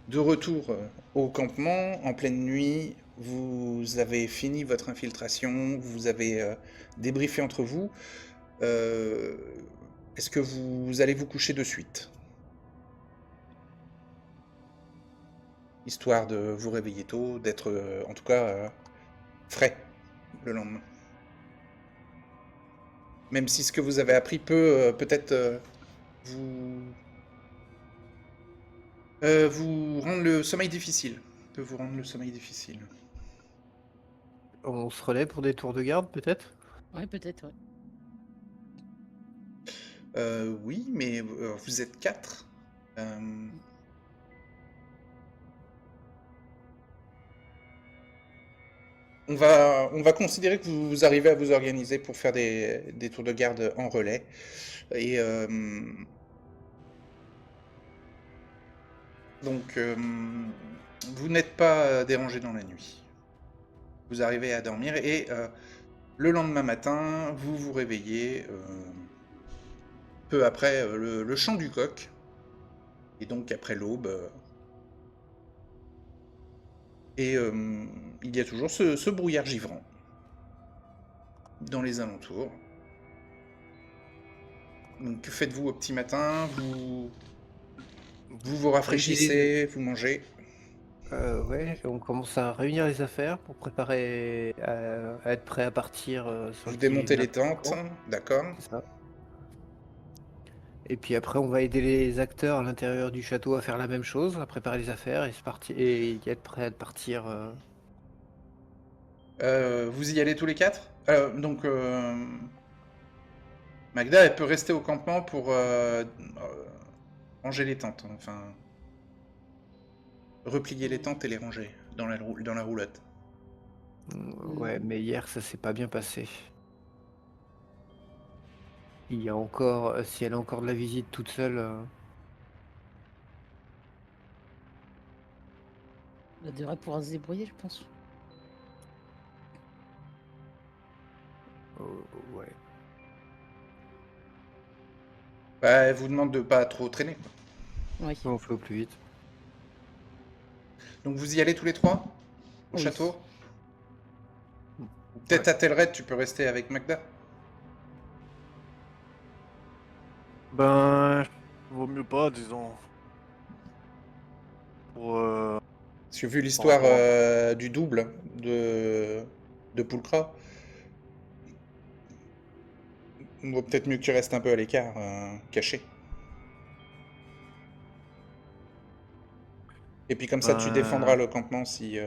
De retour au campement, en pleine nuit, vous avez fini votre infiltration, vous avez débriefé entre vous. Euh, Est-ce que vous allez vous coucher de suite, histoire de vous réveiller tôt, d'être en tout cas frais le lendemain? Même si ce que vous avez appris peut peut-être vous, vous rendre le sommeil difficile. Peut vous rendre le sommeil difficile. On se relaie pour des tours de garde, peut-être? Ouais, peut-être, ouais. Oui, mais vous êtes quatre. Euh, Mmh. on va considérer que vous arrivez à vous organiser pour faire des tours de garde en relais. Et donc, vous n'êtes pas dérangé dans la nuit. Vous arrivez à dormir et le lendemain matin, vous vous réveillez peu après le chant du coq. Et donc après l'aube. Et il y a toujours ce brouillard givrant dans les alentours. Donc que faites-vous au petit matin? Vous Préciser. rafraîchissez, vous mangez. Ouais, on commence à réunir les affaires pour préparer à être prêt à partir, sur Vous le qui démontez les n'importe tentes, quand, d'accord. c'est ça. Et puis après, on va aider les acteurs à l'intérieur du château à faire la même chose, à préparer les affaires et se partir et être prêt à partir, Vous y allez tous les quatre. Donc Magda, elle peut rester au campement pour ranger les tentes. Enfin, replier les tentes et les ranger dans la roulotte. ouais, Mmh. mais hier, ça s'est pas bien passé. Il y a encore, si elle a encore de la visite toute seule, Elle devrait pouvoir se débrouiller, je pense. ouais. Bah, elle vous demande de pas trop traîner, quoi. Oui. On fait au plus vite. Donc vous y allez tous les trois au Oui. château. Mmh. Ou Ouais. peut-être à Telred, tu peux rester avec Magda. Ben, vaut mieux pas, disons. Pour, Parce que vu par l'histoire rapport à... du double de Poulcra, il vaut peut-être mieux que tu restes un peu à l'écart, caché. Et puis comme ça, tu défendras Ben, le campement si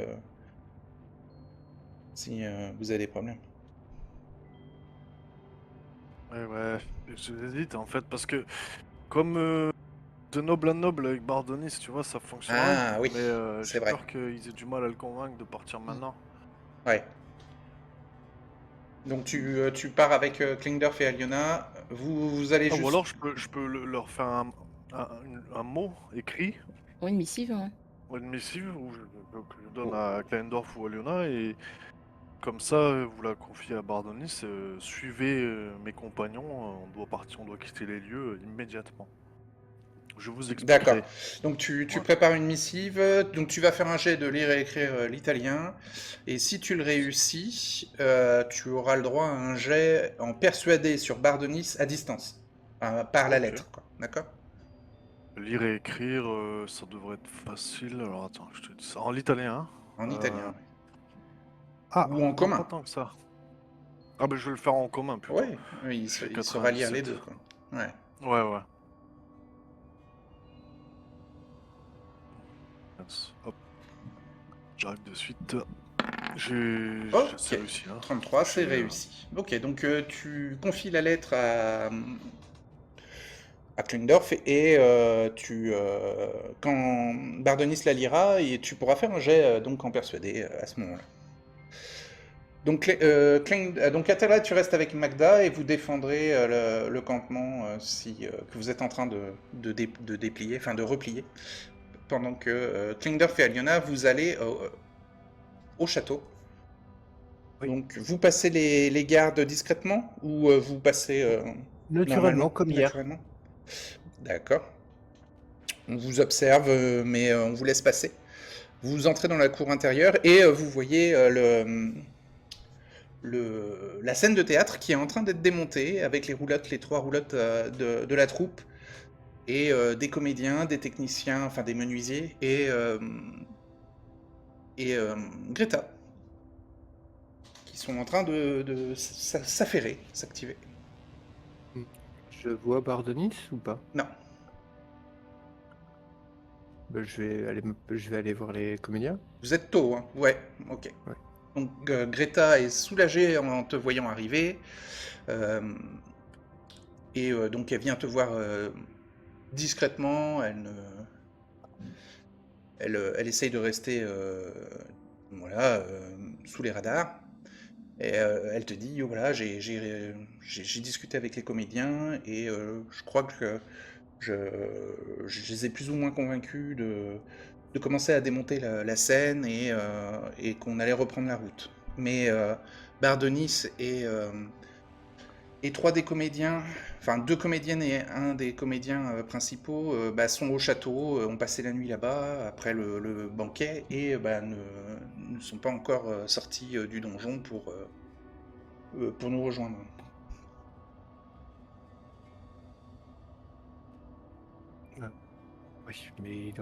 vous avez des problèmes. ouais, j'hésite en fait, parce que comme de noble à noble avec Bardonis, tu vois, ça fonctionnerait. Ah oui, Mais c'est j'ai vrai. peur qu'ils aient du mal à le convaincre de partir maintenant. Ouais. Donc tu pars avec Klingdorf et Aliona. Vous allez Ah, ou juste... alors je peux leur faire un mot écrit, Ou une missive, ouais. ou une missive, que je donne à Kleindorf ou à Leona, et comme ça, vous la confiez à Bardonis, suivez mes compagnons, on doit partir, on doit quitter les lieux immédiatement. Je vous D'accord. expliquerai. Donc tu Voilà. prépares une missive, donc tu vas faire un jet de lire et écrire l'italien, et si tu le réussis, tu auras le droit à un jet en persuader sur Bardonis à distance, par la Ok. lettre, quoi. D'accord? Lire et écrire, ça devrait être facile. Alors attends, je te dis ça. En l'italien, En hein. italien, ouais. Ah! Ou en Non, commun. pas tant que ça. Ah, ben je vais le faire en commun plutôt. Ouais, oui, Je fais il saura lire les 97. deux, quoi. Ouais. Ouais, ouais. Mince. Hop, j'arrive de suite. C'est Ok. réussi, hein. 33, J'ai, c'est réussi. Ok, donc tu confies la lettre à Klindorf et quand Bardonis la lira, et tu pourras faire un jet donc en persuadé à ce moment-là. Donc, donc à Terra, tu restes avec Magda et vous défendrez le campement que vous êtes en train de déplier, enfin de replier, pendant que Klingdorf et Aliona, vous allez au château. Oui. Donc vous passez les gardes discrètement ou vous passez Naturellement, normalement, comme hier. naturellement? D'accord. On vous observe, mais on vous laisse passer. Vous entrez dans la cour intérieure et vous voyez la scène de théâtre qui est en train d'être démontée avec les 3 roulottes de la troupe et des comédiens, des techniciens, enfin des menuisiers et Greta qui sont en train de s'affairer, s'activer. Je vois Bardonis ou pas? Non. Bah, je vais aller voir les comédiens. Vous êtes tôt, hein? Ouais, ok. Ouais. Donc Greta est soulagée en te voyant arriver. Donc elle vient te voir discrètement. Elle essaye de rester sous les radars. Et elle te dit, voilà, j'ai discuté avec les comédiens et je crois que je les ai plus ou moins convaincus de commencer à démonter la scène et qu'on allait reprendre la route. Mais Bardonis et 3 des comédiens, enfin 2 comédiennes et un des comédiens principaux sont au château, ont passé la nuit là-bas après le banquet et ne sont pas encore sortis du donjon pour nous rejoindre. Oui, mais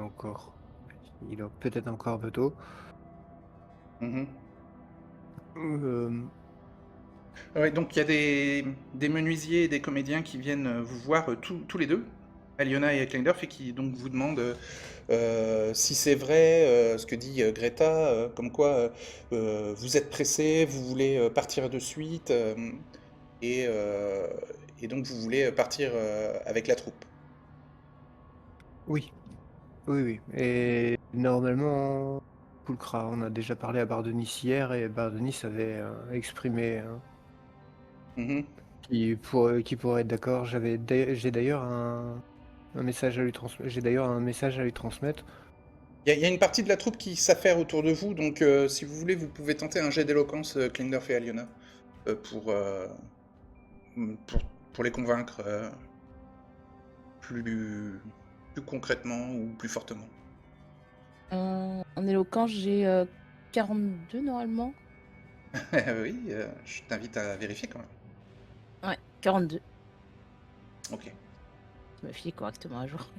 il est peut-être encore un peu tôt. Mhm. Euh, Ouais, donc il y a des menuisiers et des comédiens qui viennent vous voir tous les deux, Aliona et Kleindorf, et qui donc vous demandent si c'est vrai ce que dit Greta, comme quoi vous êtes pressé, vous voulez partir de suite, et, euh, et donc vous voulez partir avec la troupe. oui, oui. Et normalement, Pulcra, on a déjà parlé à Bardonis hier et Bardonis avait exprimé Mhm. qui pourrait être d'accord. J'ai d'ailleurs un message à lui transmettre. Il y a une partie de la troupe qui s'affaire autour de vous, donc si vous voulez, vous pouvez tenter un jet d'éloquence, Kleindorf et Aliona, euh, pour, euh, pour, pour les convaincre plus concrètement ou plus fortement. En éloquence, j'ai 42 normalement. Oui, je t'invite à vérifier quand même. Ouais, 42. Ok. Je me fie correctement à jour.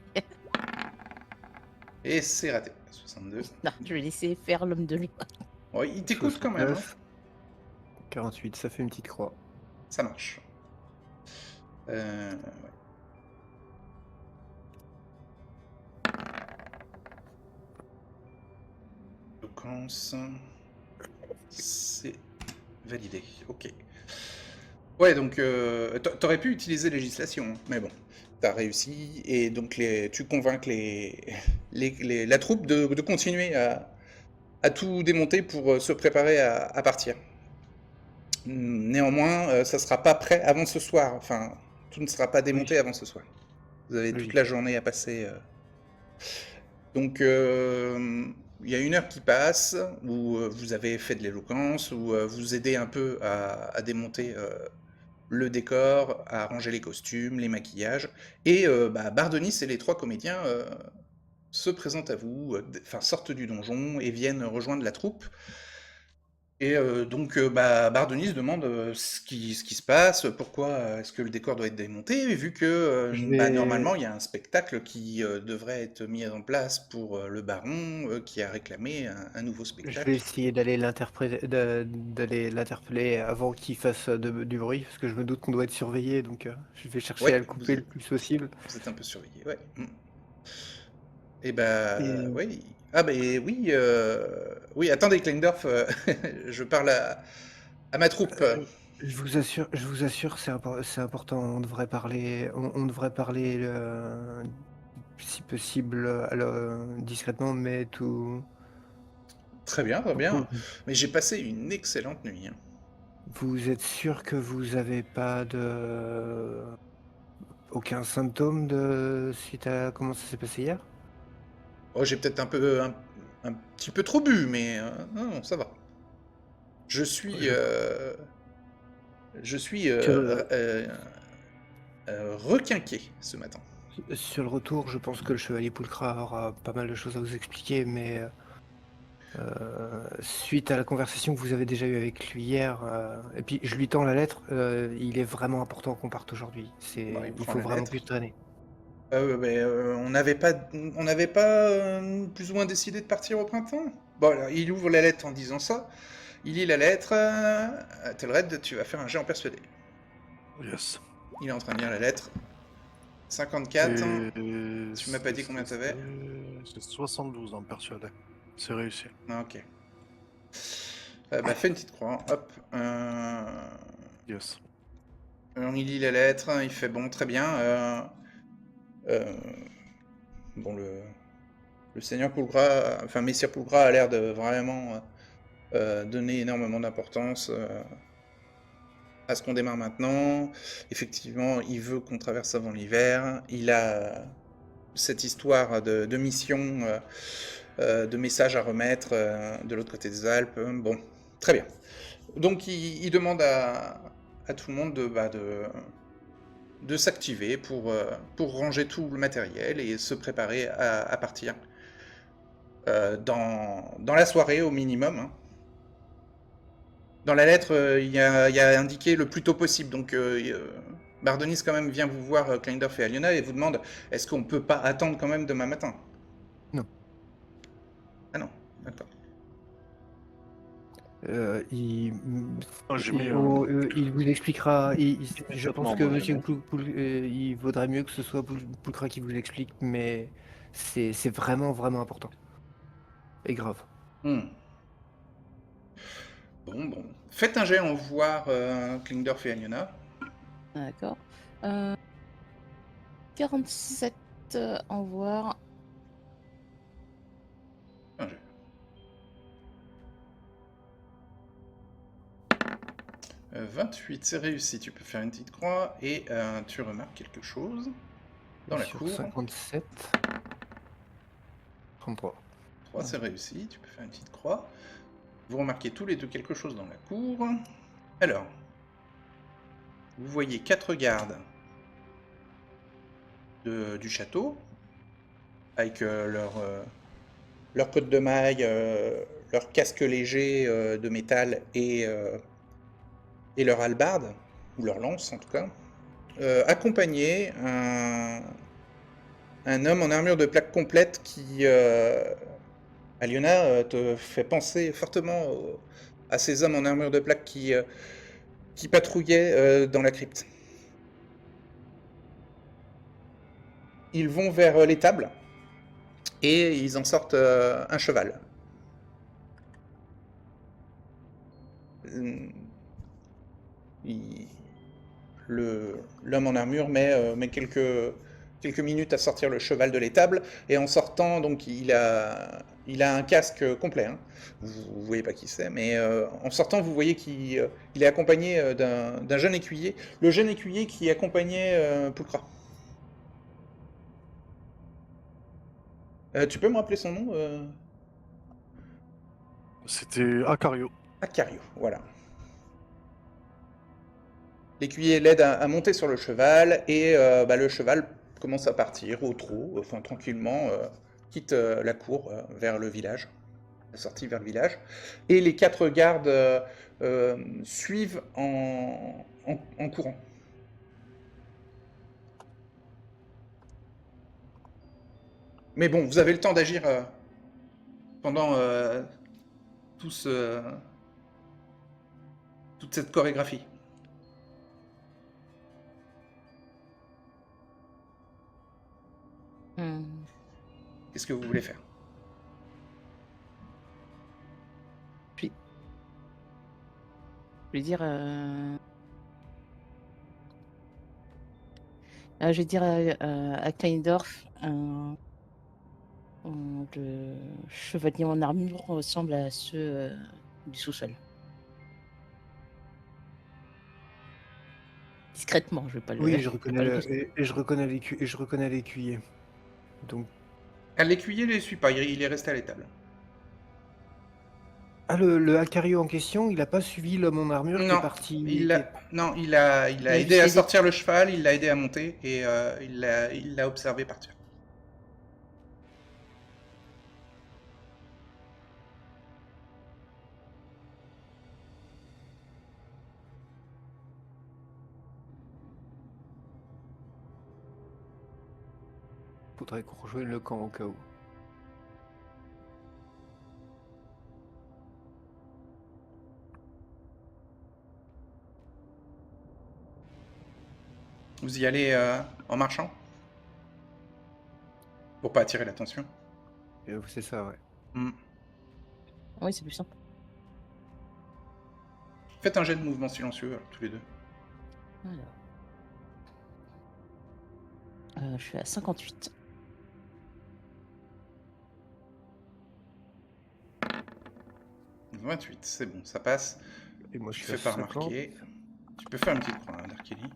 Et c'est raté. 62. Non, je vais laisser faire l'homme de loi. Oh, il t'écoute quand même, hein. 69, 48, ça fait une petite croix. Ça marche. Ouais. Éloquence. C'est validé. Ok. Ouais, donc t'aurais pu utiliser législation, hein, mais bon, t'as réussi et donc tu convaincs la troupe de continuer à tout démonter pour se préparer à partir. Néanmoins, ça sera pas prêt avant ce soir. Enfin, tout ne sera pas démonté Oui. avant ce soir. Vous avez toute Logique. la journée à passer. Donc, il y a 1 heure qui passe où vous avez fait de l'éloquence, où vous aidez un peu à démonter le décor, à ranger les costumes, les maquillages. Et Bardonis et les 3 comédiens se présentent à vous, sortent du donjon et viennent rejoindre la troupe. Et donc Bardonis demande ce qui se passe, pourquoi est-ce que le décor doit être démonté, vu que normalement il y a un spectacle qui devrait être mis en place pour le baron qui a réclamé un nouveau Je spectacle. vais essayer d'aller l'interpeller avant qu'il fasse du bruit, parce que je me doute qu'on doit être surveillé, donc je vais chercher Ouais, à le couper le plus possible. vous êtes un peu surveillé, ouais. Et bah Et- oui. Ah bah oui, oui, attendez Kleindorf, je parle à ma troupe. Je vous assure, c'est important. On devrait parler si possible, discrètement, mais tout. Très bien, très bien. Mais j'ai passé une excellente nuit, hein. Vous êtes sûr que vous avez pas aucun symptôme suite à comment ça s'est passé hier? Oh, j'ai peut-être un petit peu trop bu, mais non, ça va. Je suis, Que- requinqué ce matin. Sur le retour, je pense que le chevalier Poulcra aura pas mal de choses à vous expliquer, mais suite à la conversation que vous avez déjà eue avec lui hier, et puis je lui tends la lettre, il est vraiment important qu'on parte aujourd'hui. Bah, il Il prend faut la vraiment lettre. plus traîner. On n'avait pas plus ou moins décidé de partir au printemps. Bon, alors, il ouvre la lettre en disant ça. Il lit la lettre. Telred, tu vas faire un jet en persuadé. Yes. Il est en train de lire la lettre. 54. Et Tu m'as pas dit combien t'avais? C'est 72 en persuadé. C'est réussi. Ah, ok. Fais une petite croix. Hop. Yes. Alors, il lit la lettre. Il fait bon, très bien. Bon, le seigneur Poulgras, enfin Messire Poulgras a l'air de vraiment donner énormément d'importance à ce qu'on démarre maintenant. Effectivement, il veut qu'on traverse avant l'hiver. Il a cette histoire de mission, de messages à remettre de l'autre côté des Alpes. Bon, très bien. Donc il demande à tout le monde de s'activer pour ranger tout le matériel et se préparer à partir dans la soirée au minimum. Hein. Dans la lettre, il y a indiqué le plus tôt possible. Donc Bardonis quand même vient vous voir, Kleindorf et Aliona, et vous demande est-ce qu'on peut pas attendre quand même demain matin? Non. Ah non, d'accord. Il J'ai mis il vous expliquera. Je pense Immédiatement, que moi, j'ai Monsieur mis. il vaudrait mieux que ce soit Poulcra qui vous l'explique, mais c'est vraiment, vraiment important. Et grave. Hmm. Bon. Faites un jet en voir Kleindorf et Aliona. D'accord. 47 en voir. Un jet. 28, c'est réussi. Tu peux faire une petite croix et tu remarques quelque chose dans la Sur cour. 57. 33. 3, c'est réussi. Tu peux faire une petite croix. Vous remarquez tous les deux quelque chose dans la cour. Alors, vous voyez 4 gardes du château, avec leur cotte de maille, leur casque léger de métal et leur hallebarde, ou leur lance en tout cas, accompagné un homme en armure de plaque complète qui, Aliona, te fait penser fortement à ces hommes en armure de plaque qui patrouillaient dans la crypte. Ils vont vers l'étable et ils en sortent un cheval. L'homme en armure met quelques minutes à sortir le cheval de l'étable, et en sortant, donc il a un casque complet. Hein. Vous voyez pas qui c'est, mais en sortant, vous voyez qu'il est accompagné d'un jeune écuyer, le jeune écuyer qui accompagnait Poulcra. Tu peux me rappeler son nom C'était Acario. Acario, voilà. L'écuyer l'aide à monter sur le cheval, et le cheval commence à partir au trot, enfin tranquillement, quitte la cour vers le village, la sortie vers le village. Et les 4 gardes suivent en courant. Mais bon, vous avez le temps d'agir pendant toute cette chorégraphie. Qu'est-ce que vous voulez faire? Je vais dire. Je vais dire à Kleindorf, le chevalier en armure ressemble à ceux du sous-sol. Discrètement, je vais pas le. Oui, je vais pas le- je reconnais l'écuyer. Donc, L'écuyer ne les suit pas, il est resté à l'étable. Ah, le Acario en question, il a pas suivi l'homme en armure qui est Non, parti. non, il a Il a aidé juste à aidé. sortir le cheval, il l'a aidé à monter et il l'a observé partir. Faudrait qu'on rejoigne le camp au cas où. Vous y allez en marchant pour pas attirer l'attention. C'est ça, ouais. Hmm. Oui, c'est plus simple. Faites un jet de mouvement silencieux, tous les deux. Alors. Je suis à 58. 28, c'est bon, ça passe. Et moi, je Tu suis fais à pas 50. remarquer. Tu peux faire une petite croix, hein, Darkeli.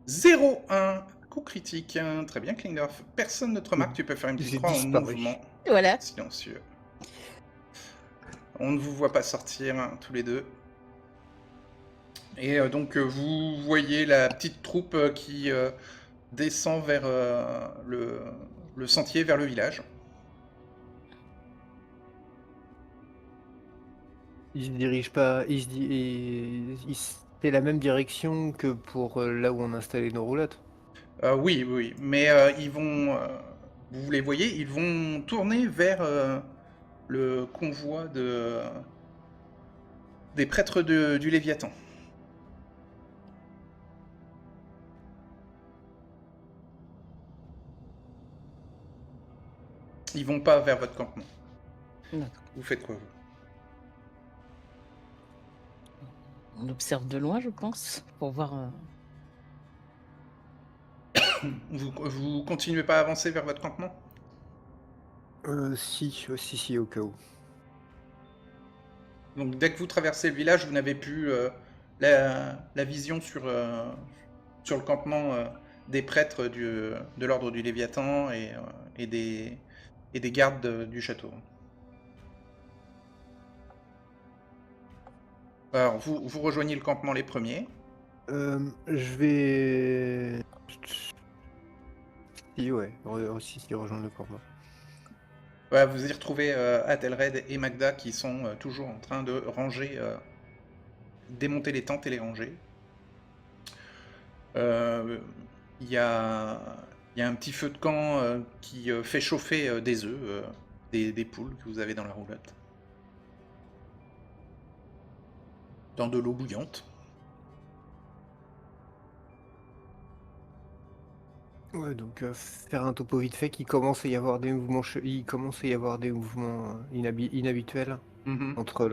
0-1, coup critique. Très bien, Klingdorf. Personne ne te remarque, tu peux faire une petite J'ai croix en disparu. mouvement Voilà. silencieux. On ne vous voit pas sortir, hein, tous les deux. Et donc, vous voyez la petite troupe qui descend vers le sentier, vers le village. Il se dirige pas. C'est la même direction que pour là où on installait nos roulottes. Oui, oui, mais ils vont, vous les voyez, ils vont tourner vers le convoi des prêtres du Léviathan. Ils vont pas vers votre campement. D'accord. Vous faites quoi, vous? On observe de loin, je pense, pour voir. Vous continuez pas à avancer vers votre campement? Si, au cas où. Donc dès que vous traversez le village, vous n'avez plus la vision sur le campement des prêtres de l'ordre du Léviathan et des gardes du château. Alors, vous rejoignez le campement les premiers. Je vais. Si, ouais. Si, rejoindre le campement. Voilà, vous y retrouvez Athelred et Magda qui sont toujours en train de ranger, démonter les tentes et les ranger. Il y a un petit feu de camp qui fait chauffer des œufs, des poules que vous avez dans la roulotte. Dans de l'eau bouillante. Ouais, donc faire un topo vite fait qu'il commence à y avoir des mouvements, inhabituels Mhm. entre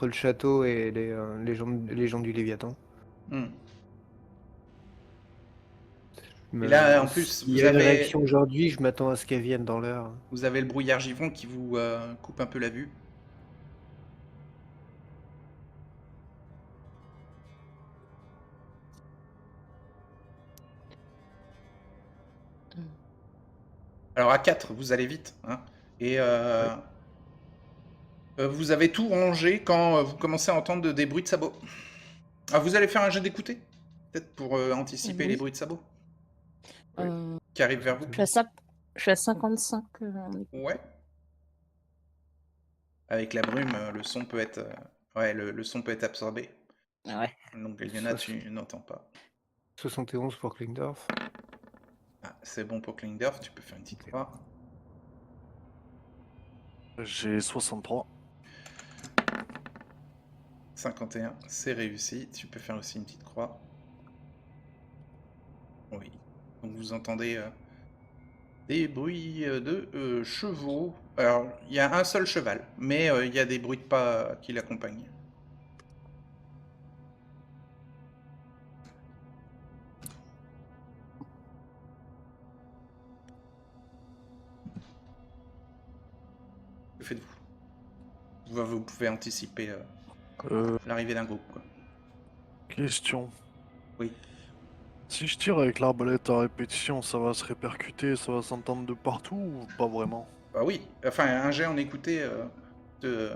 le château et les gens du Léviathan. Mhm. Mais, Et là, en plus, s'il y a une réaction aujourd'hui, je m'attends à ce qu'elle vienne dans l'heure. vous avez le brouillard givron qui vous coupe un peu la vue. Alors à 4, vous allez vite. Hein, et vous avez tout rangé quand vous commencez à entendre des bruits de sabots. Ah, vous allez faire un jet d'écouter? Peut-être pour anticiper Oui. les bruits de sabots Euh, qui arrivent vers vous. je suis à 55. Ouais. Avec la brume, le son peut être, le son peut être absorbé. Ouais. Donc Eliana, tu n'entends pas. 71 pour Klingdorf. Ah, c'est bon pour Klingdorf, tu peux faire une petite croix. J'ai 63. 51, c'est réussi. Tu peux faire aussi une petite croix. Oui. Donc vous entendez des bruits de chevaux. Alors, il y a un seul cheval, mais il y a des bruits de pas qui l'accompagnent. Que faites-vous? Vous pouvez anticiper Euh, l'arrivée d'un groupe, quoi. question. Oui. Si je tire avec l'arbalète à répétition, ça va se répercuter, ça va s'entendre de partout ou pas vraiment? Bah oui, enfin, un jet en écouté te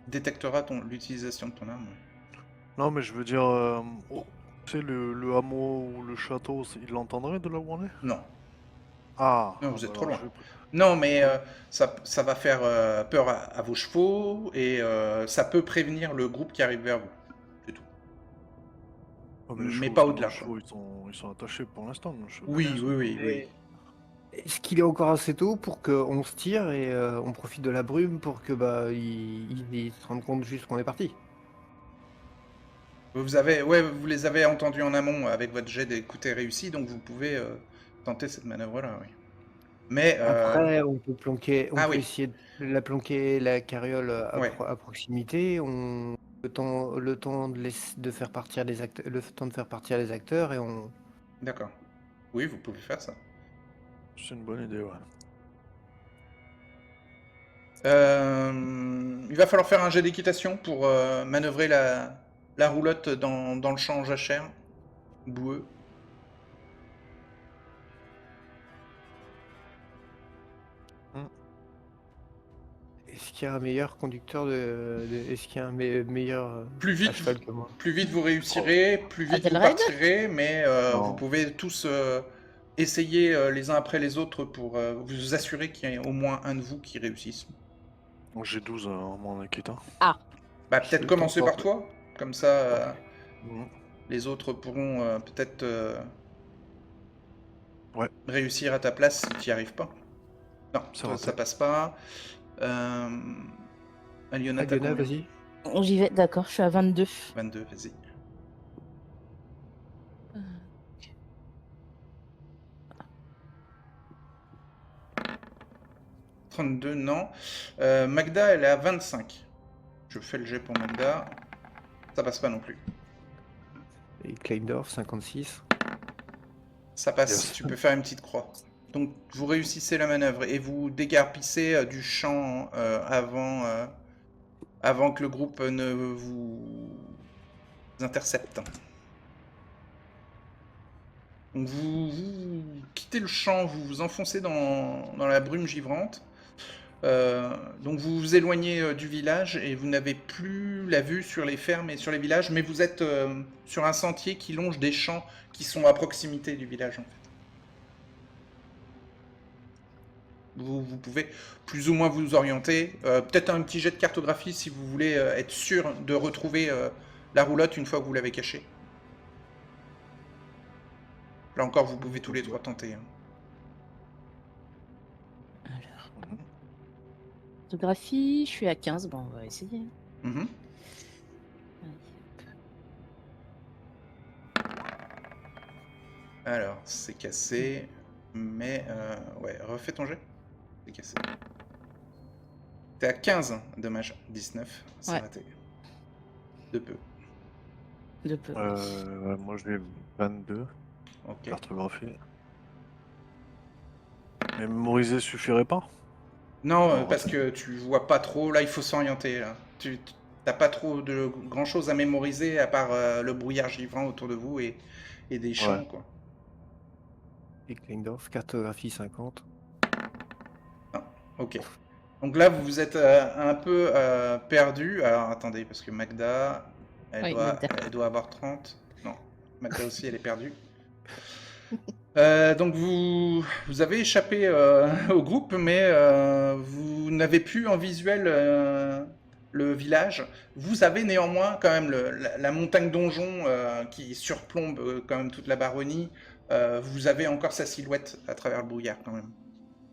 détectera l'utilisation de ton arme. Non, mais je veux dire, tu sais, le hameau ou le château, il l'entendrait de là où on est? Non, Ah, non, ah vous bah êtes trop alors loin. je vais... Non, mais Ouais. ça va faire peur à vos chevaux et ça peut prévenir le groupe qui arrive vers vous. C'est tout. Ah, mais Mais pas au-delà, les quoi. chevaux, ils sont attachés pour l'instant, nos chevaux. Oui, oui, oui, oui. Et est-ce qu'il est encore assez tôt pour qu'on se tire et on profite de la brume pour que ils se rendent compte juste qu'on est parti? Vous les avez entendus en amont avec votre jet d'écouter réussi, donc vous pouvez tenter cette manœuvre-là, oui. Mais Après, on ah peut oui, essayer de la carriole ouais, à proximité. Le temps de faire partir les acteurs, le temps de faire partir les acteurs et on. d'accord. Oui, vous pouvez faire ça. C'est une bonne idée, ouais. Il va falloir faire un jet d'équitation pour manœuvrer la roulotte dans le champ jachère boueux. Est-ce qu'il y a un meilleur conducteur est-ce qu'il y a un meilleur Plus à vite, cheval que moi? plus vite vous réussirez, plus vite vous Adelred? partirez, mais vous Non. pouvez tous essayer les uns après les autres pour vous assurer qu'il y ait au moins un de vous qui réussisse. Moi, j'ai 12 en mon inquiétant. Ah, Bah Je peut-être tente commencer pas. par toi, comme ça Mhm. les autres pourront peut-être Ouais, réussir à ta place si tu n'y arrives pas. Non, c'est toi raté. ça passe pas. Aliona, t'as Aliona, combien? vas-y. j'y vais, d'accord, je suis à 22. 22, vas-y. Euh, 32, non. Magda, elle est à 25. Je fais le jet pour Magda. Ça passe pas non plus. Et Kleindorf, 56. Ça passe, Yes. tu peux faire une petite croix. Donc vous réussissez la manœuvre et vous dégarpissez du champ avant que le groupe ne vous intercepte. Donc vous quittez le champ, vous vous enfoncez dans la brume givrante. Donc vous vous éloignez du village et vous n'avez plus la vue sur les fermes et sur les villages, mais vous êtes sur un sentier qui longe des champs qui sont à proximité du village en fait. Vous pouvez plus ou moins vous orienter. Peut-être un petit jet de cartographie si vous voulez être sûr de retrouver la roulotte une fois que vous l'avez cachée. Là encore, vous pouvez tous les trois tenter. Hein. Alors, photographie, je suis à 15, bon, on va essayer. Mhm. Alors, c'est cassé, mais ouais, refais ton jet. C'est cassé. T'es à 15, dommage. 19, c'est Ouais. raté. De peu. De peu. Moi, j'ai 22. Ok. Cartographie. Mais mémoriser suffirait pas? Non, Non, parce raté. que tu vois pas trop. Là, il faut s'orienter. Là. Tu t'as pas trop de grand chose à mémoriser à part le brouillard givrant autour de vous et des champs, Ouais. quoi. Et Kleindorf, cartographie 50. Ah, ok. Donc là, vous vous êtes un peu perdu. Alors attendez, parce que Magda, Oui, Magda. elle doit avoir 30. Non, Magda aussi, elle est perdue. Donc vous avez échappé au groupe, mais vous n'avez plus en visuel le village. Vous avez néanmoins quand même la montagne donjon qui surplombe quand même toute la baronnie. Vous avez encore sa silhouette à travers le brouillard quand même.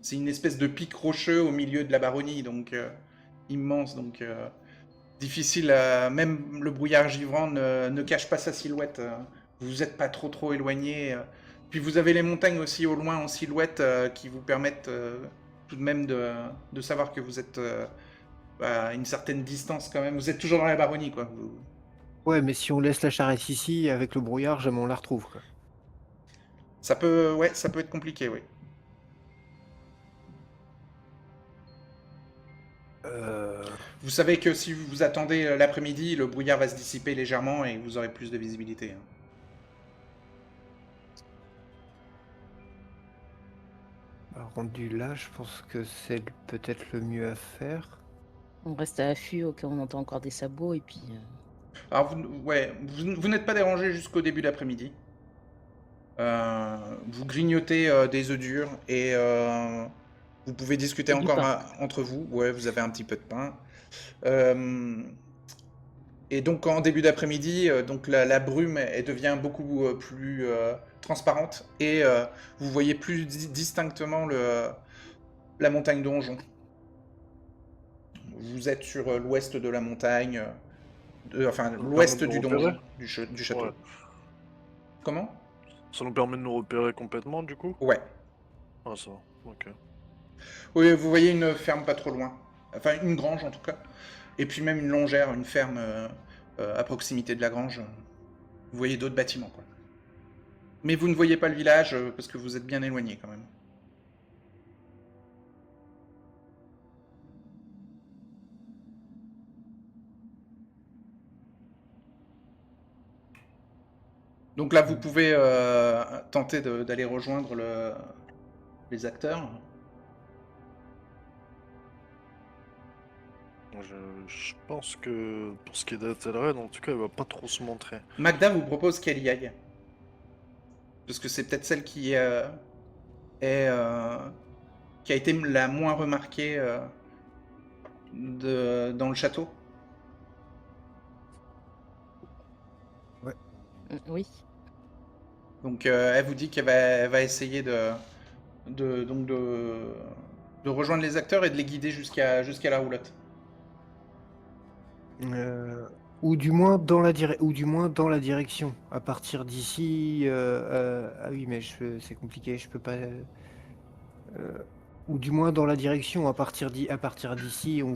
C'est une espèce de pic rocheux au milieu de la baronnie, donc immense, donc difficile. Même le brouillard givrant ne cache pas sa silhouette. Vous n'êtes pas trop éloigné. Puis vous avez les montagnes aussi au loin en silhouette qui vous permettent tout de même de savoir que vous êtes à une certaine distance quand même. Vous êtes toujours dans la baronnie, quoi. Ouais, mais si on laisse la charrette ici, avec le brouillard, jamais on la retrouve, quoi. Ça peut être compliqué, oui. Vous savez que si vous attendez l'après-midi, le brouillard va se dissiper légèrement et vous aurez plus de visibilité. Hein. Rendu là, je pense que c'est peut-être le mieux à faire. On reste à l'affût au cas où on entend encore des sabots et puis. Alors, vous n'êtes pas dérangé jusqu'au début d'après-midi. Vous grignotez des œufs durs et vous pouvez discuter Et du encore pain. entre vous. Ouais, vous avez un petit peu de pain. Euh, et donc, en début d'après-midi, donc la brume elle devient beaucoup plus transparente et vous voyez plus distinctement la montagne Donjon. Vous êtes sur l'ouest de la montagne, enfin Ça nous permet l'ouest de nous du repérer? donjon, du château. Ouais. Comment? Ça nous permet de nous repérer complètement, du coup? Ouais. Ah, ça va. Ok. Oui, vous voyez une ferme pas trop loin. Enfin, une grange en tout cas. Et puis même une longère, une ferme à proximité de la grange. Vous voyez d'autres bâtiments, quoi. Mais vous ne voyez pas le village parce que vous êtes bien éloigné quand même. Donc là, vous pouvez tenter d'aller rejoindre les acteurs. Je pense que pour ce qui est d'Ethelred, en tout cas, il va pas trop se montrer. Magda vous propose qu'elle y aille. Parce que c'est peut-être celle qui qui a été la moins remarquée dans le château. Oui. Donc elle vous dit elle va essayer donc de rejoindre les acteurs et de les guider jusqu'à la roulotte. Ou du moins dans la direction. À partir d'ici, ah oui, mais c'est compliqué, je peux pas. Ou du moins dans la direction. À partir d'ici, on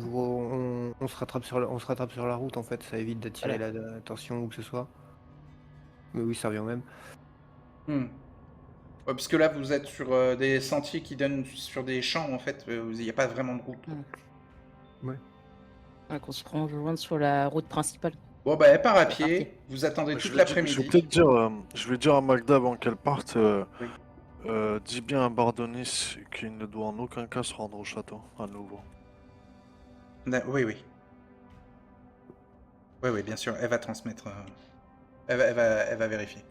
se rattrape on se rattrape sur la route en fait. Ça évite d'attirer Voilà. l'attention ou que ce soit. Mais oui, ça revient au même. Ouais, parce que là vous êtes sur des sentiers qui donnent sur des champs en fait. Il n'y a pas vraiment de route. Ouais. Donc on se prend rejoindre sur la route principale. Bon bah elle part à C'est parti. pied. Vous attendez Je toute vais, je vais l'après-midi. peut-être dire, je vais dire à Magda avant qu'elle parte, Oui. dis bien à Bardonis qu'il ne doit en aucun cas se rendre au château, à nouveau. Oui, oui. Oui, oui, bien sûr. Elle va transmettre. Elle va vérifier.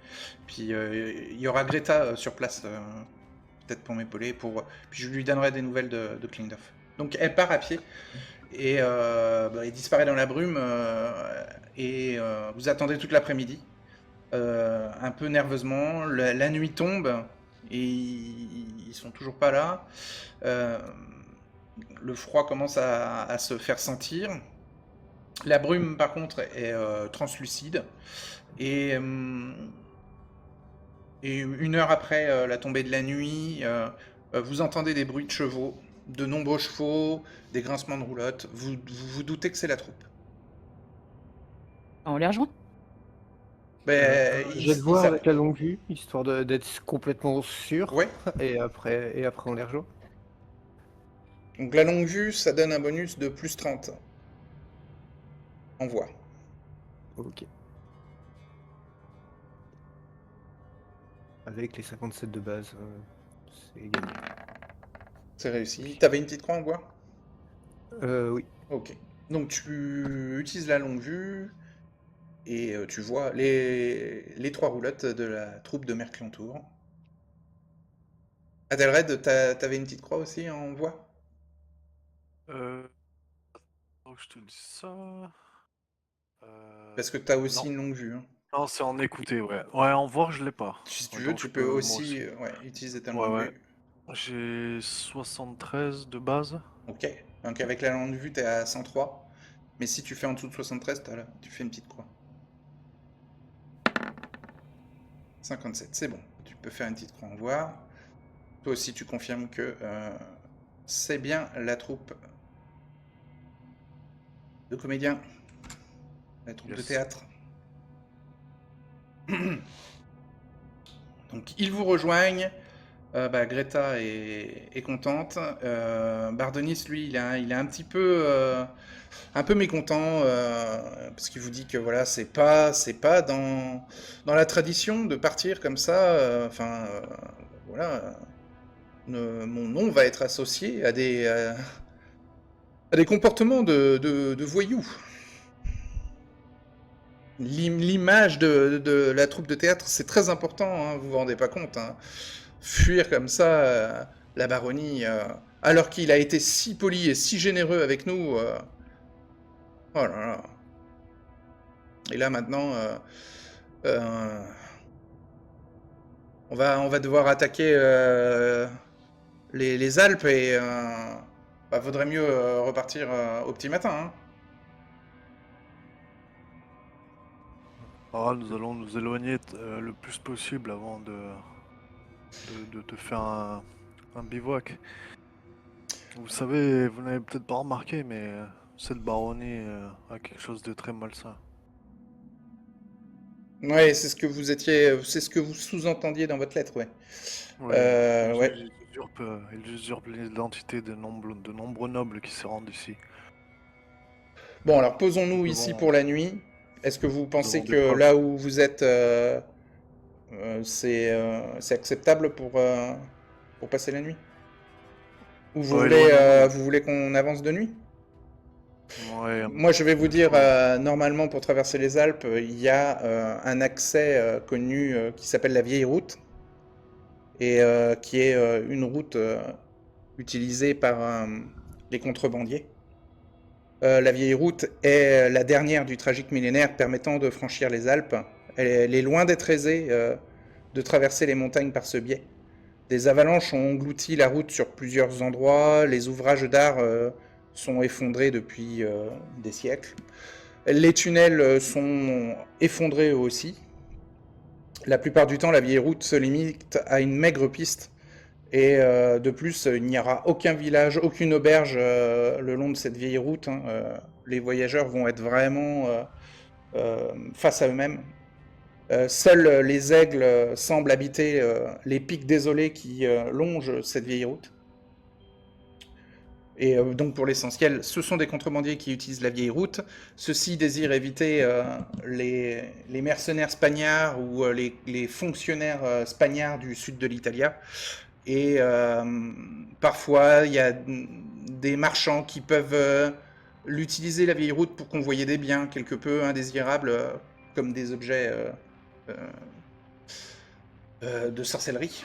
Puis il y aura Greta sur place, peut-être pour m'épauler. Puis je lui donnerai des nouvelles de Klingdorf. Donc elle part à pied et elle disparaît dans la brume et vous attendez toute l'après-midi. Un peu nerveusement. La nuit tombe et ils sont toujours pas là. Le froid commence à se faire sentir. La brume, par contre, est translucide. Et 1 heure après la tombée de la nuit, vous entendez des bruits de chevaux, de nombreux chevaux, des grincements de roulotte. Vous doutez que c'est la troupe. On les rejoint? Je vais le voir avec la longue vue, histoire d'être complètement sûr. Ouais. Et après on les rejoint. Donc la longue vue, ça donne un bonus de plus 30. En voix. Ok. Avec les 57 de base, c'est gagné. C'est réussi. T'avais une petite croix en voix? Oui. Ok. Donc tu utilises la longue vue et tu vois les 3 roulottes de la troupe de Merclantour. Adelred, t'avais une petite croix aussi en voix? Faut que je te dis ça. Parce que t'as aussi Non. une longue vue. Hein. Non, c'est en écouter, ouais. Ouais, en voir, je l'ai pas. Si tu veux, Donc tu je peux peux, moi aussi utiliser ta Ouais, longue ouais. vue. J'ai 73 de base. Ok. Donc avec la longue vue, t'es à 103. Mais si tu fais en dessous de 73, tu fais une petite croix. 57, c'est bon. Tu peux faire une petite croix en voix. Toi aussi, tu confirmes que c'est bien la troupe de comédiens. La troupe de Yes. théâtre. Donc ils vous rejoignent. Greta est contente. Bardonis, lui, il est un petit peu, un peu mécontent parce qu'il vous dit que voilà, c'est pas dans la tradition de partir comme ça. Voilà. mon nom va être associé à des comportements de voyous. L'image de la troupe de théâtre, c'est très important, hein, vous vous rendez pas compte. Hein. Fuir comme ça la baronnie, alors qu'il a été si poli et si généreux avec nous. Oh là là. Et là maintenant, on va devoir attaquer les Alpes et vaudrait mieux repartir au petit matin. Hein. Nous allons nous éloigner le plus possible avant de faire un bivouac. Vous savez, vous n'avez peut-être pas remarqué, mais cette baronnie a quelque chose de très malsain. Ouais, c'est ce que vous sous-entendiez dans votre lettre, ouais. Ouais. Il usurpe l'identité de nombreux nobles qui se rendent ici. Bon, alors posons-nous Nous ici devons- pour la nuit. Est-ce que vous pensez devons des que preuves. là où vous êtes, c'est acceptable pour passer la nuit? Ou Éloignons-nous. vous voulez qu'on avance de nuit? Ouais, Moi, je vais vous dire, ouais. normalement, pour traverser les Alpes, il y a un accès connu qui s'appelle la Vieille Route, et qui est une route utilisée par les contrebandiers. La Vieille Route est la dernière du tragique millénaire permettant de franchir les Alpes. Elle est loin d'être aisée de traverser les montagnes par ce biais. Des avalanches ont englouti la route sur plusieurs endroits, les ouvrages d'art sont effondrés depuis des siècles. Les tunnels sont effondrés eux aussi. La plupart du temps, la vieille route se limite à une maigre piste. Et de plus, il n'y aura aucun village, aucune auberge le long de cette vieille route. Hein. Les voyageurs vont être vraiment face à eux-mêmes. Seuls les aigles semblent habiter les pics désolés qui longent cette vieille route. Et donc pour l'essentiel, ce sont des contrebandiers qui utilisent la vieille route. Ceux-ci désirent éviter les mercenaires spagnards ou les fonctionnaires spagnards du sud de l'Italie. Et parfois, il y a des marchands qui peuvent l'utiliser, la vieille route, pour convoyer des biens quelque peu indésirables, comme des objets de sorcellerie.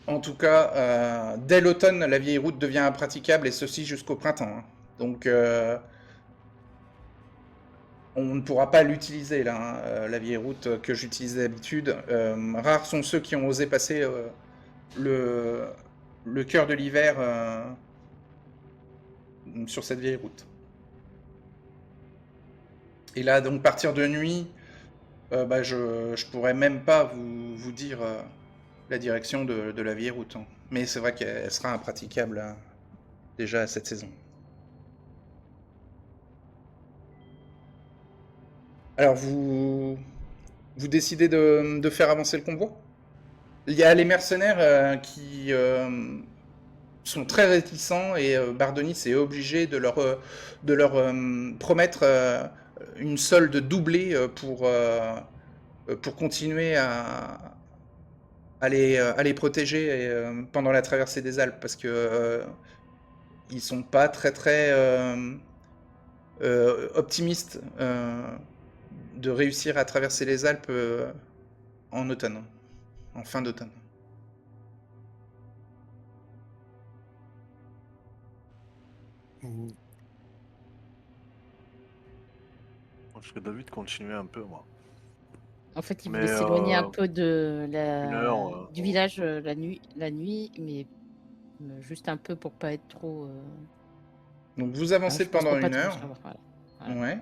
En tout cas, dès l'automne, la vieille route devient impraticable, et ceci jusqu'au printemps. Hein. Donc, on ne pourra pas l'utiliser, là, hein, la vieille route que j'utilisais d'habitude. Rares sont ceux qui ont osé passer le cœur de l'hiver sur cette vieille route. Et là, donc, partir de nuit, je pourrais même pas vous dire la direction de la vieille route. Hein. Mais c'est vrai qu'elle sera impraticable hein, déjà cette saison. Alors, vous décidez de faire avancer le convoi? Il y a les mercenaires qui sont très réticents, et Bardonis est obligé de leur promettre une solde doublée pour continuer à les protéger pendant la traversée des Alpes, parce que ils sont pas très optimistes de réussir à traverser les Alpes en automne, en fin d'automne. Mm. Je serais d'avis de continuer un peu, moi. En fait, il Mais, voulait s'éloigner un peu de Une heure. du village la nuit, mais juste un peu pour pas être trop. Donc vous avancez Je pense pendant pour pas une trop heure. savoir. Voilà. Ouais.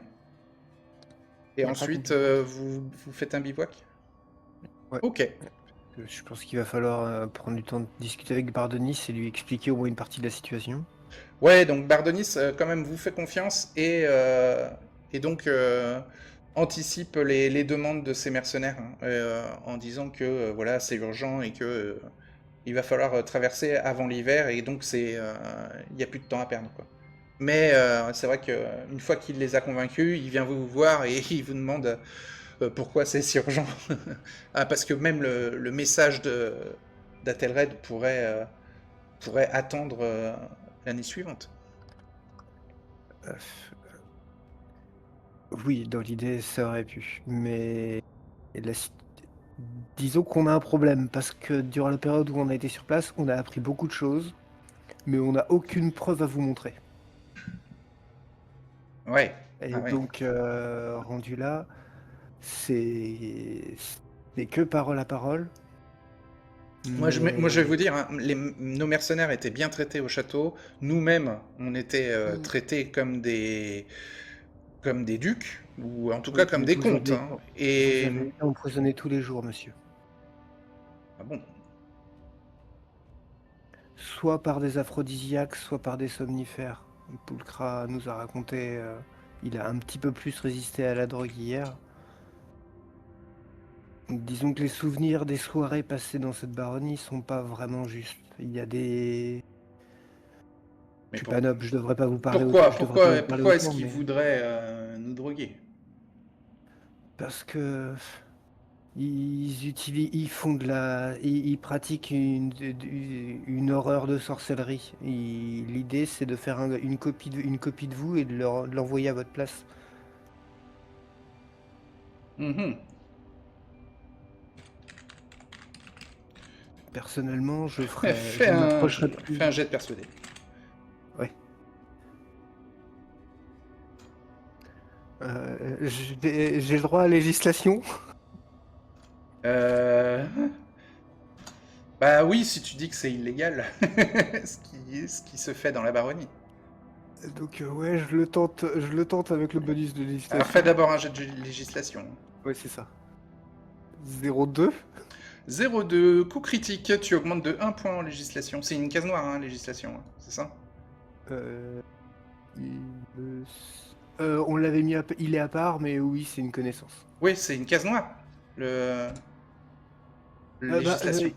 Y Et a pas ensuite, compliqué. vous faites un bivouac? Ouais. Ok. Je pense qu'il va falloir prendre du temps de discuter avec Bardonis et lui expliquer au moins une partie de la situation. Ouais, donc Bardonis, quand même, vous fait confiance et donc anticipe les demandes de ces mercenaires hein, en disant que voilà, c'est urgent et que il va falloir traverser avant l'hiver, et donc il n'y a plus de temps à perdre, quoi. Mais c'est vrai qu'une fois qu'il les a convaincus, il vient vous voir et il vous demande pourquoi c'est si urgent. Ah, parce que même le message d'Athelred pourrait attendre l'année suivante. Euh, Oui, dans l'idée, ça aurait pu. Mais la si- disons qu'on a un problème parce que durant la période où on a été sur place, on a appris beaucoup de choses, mais on n'a aucune preuve à vous montrer. Ouais. Et Ah ouais. donc, rendu là, c'est que parole à parole. Moi, je vais vous Mais dire, hein, nos mercenaires étaient bien traités au château. Nous-mêmes, on était Mm. traités comme des ducs, ou en tout oui, cas comme mais des vous comtes. avez, Hein. vous Et avez été empoisonné tous les jours, monsieur. ah bon. Soit par des aphrodisiaques, soit par des somnifères. Pulchra nous a raconté, il a un petit peu plus résisté à la drogue hier. Disons que les souvenirs des soirées passées dans cette baronnie sont pas vraiment justes. Il y a des... Mais Je suis pas noble, je devrais pas vous parler pourquoi est-ce autant, qu'ils mais... voudraient nous droguer? Parce que ils font ils pratiquent une horreur de sorcellerie. L'idée, c'est de faire une copie de vous et de de l'envoyer à votre place. Mhm. Personnellement, je Fais m'approcherais plus. fais un jet de persuader. Ouais. J'ai le droit à législation. Bah oui, si tu dis que c'est illégal, ce qui se fait dans la baronnie. Donc ouais, je le tente avec le bonus de Alors législation. fais d'abord un jet de législation. Ouais, c'est ça. 0,2. 0,2, coup critique, tu augmentes de 1 point en législation. C'est une case noire, hein, législation, hein, c'est ça? On l'avait mis il est à part, mais oui, c'est une connaissance. Oui, c'est une case noire, le législation.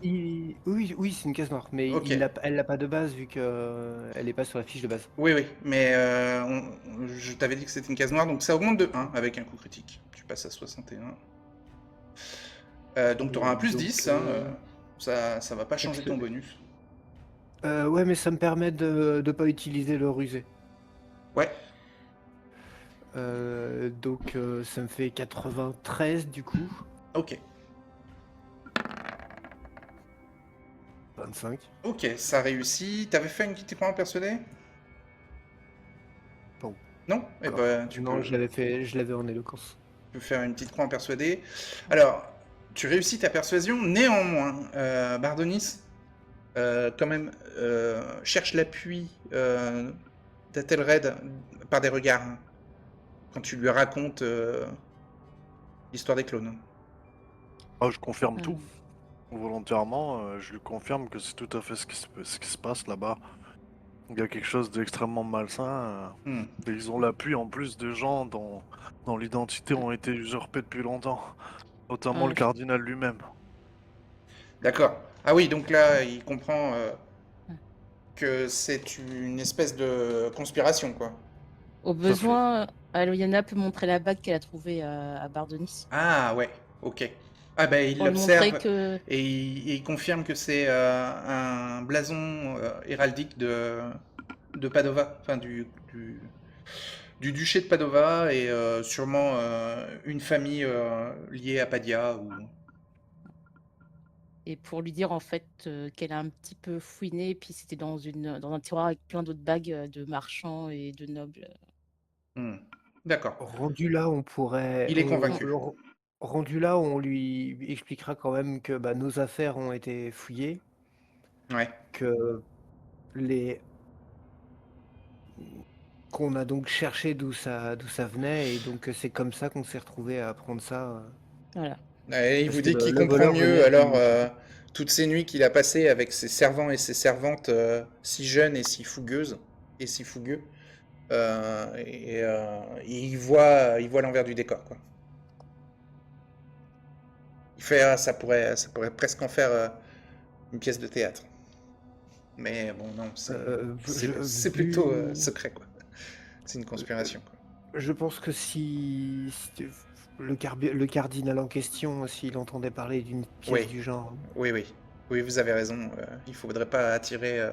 Oui, c'est une case noire, mais Ok. elle l'a pas de base vu que elle est pas sur la fiche de base. Oui, mais je t'avais dit que c'était une case noire, donc ça augmente de 1 avec un coup critique. Tu passes à 61. Donc tu auras un plus Donc, 10, hein, ça va pas changer ton bonus. Ouais, mais ça me permet de pas utiliser le rusé. Ouais, Donc ça me fait 93 du coup. ok. 25. Ok, ça réussit. T'avais fait une petite épreuve persuadée? Bon. Non? Eh ben, tu Non, peux, je l'avais en éloquence. tu peux faire une petite croix en persuadé. Alors, tu réussis ta persuasion. Néanmoins, Bardonis, quand même, cherche l'appui d'Athelred par des regards, hein, quand tu lui racontes l'histoire des clones. Ah, je confirme Mm. tout. Volontairement, je lui confirme que c'est tout à fait ce qui se passe là-bas. Il y a quelque chose d'extrêmement malsain. Hmm. Et ils ont l'appui en plus de gens dont l'identité ont été usurpées depuis longtemps. Notamment le Ouais. cardinal lui-même. D'accord. Ah oui, donc là, il comprend Ouais. que c'est une espèce de conspiration, quoi. Au fait. besoin, Aloyana peut montrer la bague qu'elle a trouvée à Bardonis. Ah ouais, ok. Ah ben il Pour lui montrer l'observe que... et il confirme que c'est un blason héraldique de Padova, enfin du duché de Padova et sûrement une famille liée à Padia ou... Et pour lui dire en fait qu'elle a un petit peu fouiné, puis c'était dans un tiroir avec plein d'autres bagues de marchands et de nobles. Hmm. D'accord. Rendu là, on pourrait. Il est convaincu. Rendu là, on lui expliquera quand même que nos affaires ont été fouillées, Ouais. que les qu'on a donc cherché d'où ça venait, et donc c'est comme ça qu'on s'est retrouvé à apprendre ça. Voilà. Et il Parce vous que dit qu'il le comprend voleur mieux venait alors du... toutes ces nuits qu'il a passées avec ses servants et ses servantes si jeunes et si fougueuses et si fougueux. Et il voit l'envers du décor, quoi. Il fait ça pourrait presque en faire une pièce de théâtre. Mais bon, non, c'est plutôt secret, quoi. C'est une conspiration, quoi. Je pense que si le cardinal en question, s'il entendait parler d'une pièce Oui. du genre, Oui. Oui, vous avez raison. Il faudrait pas attirer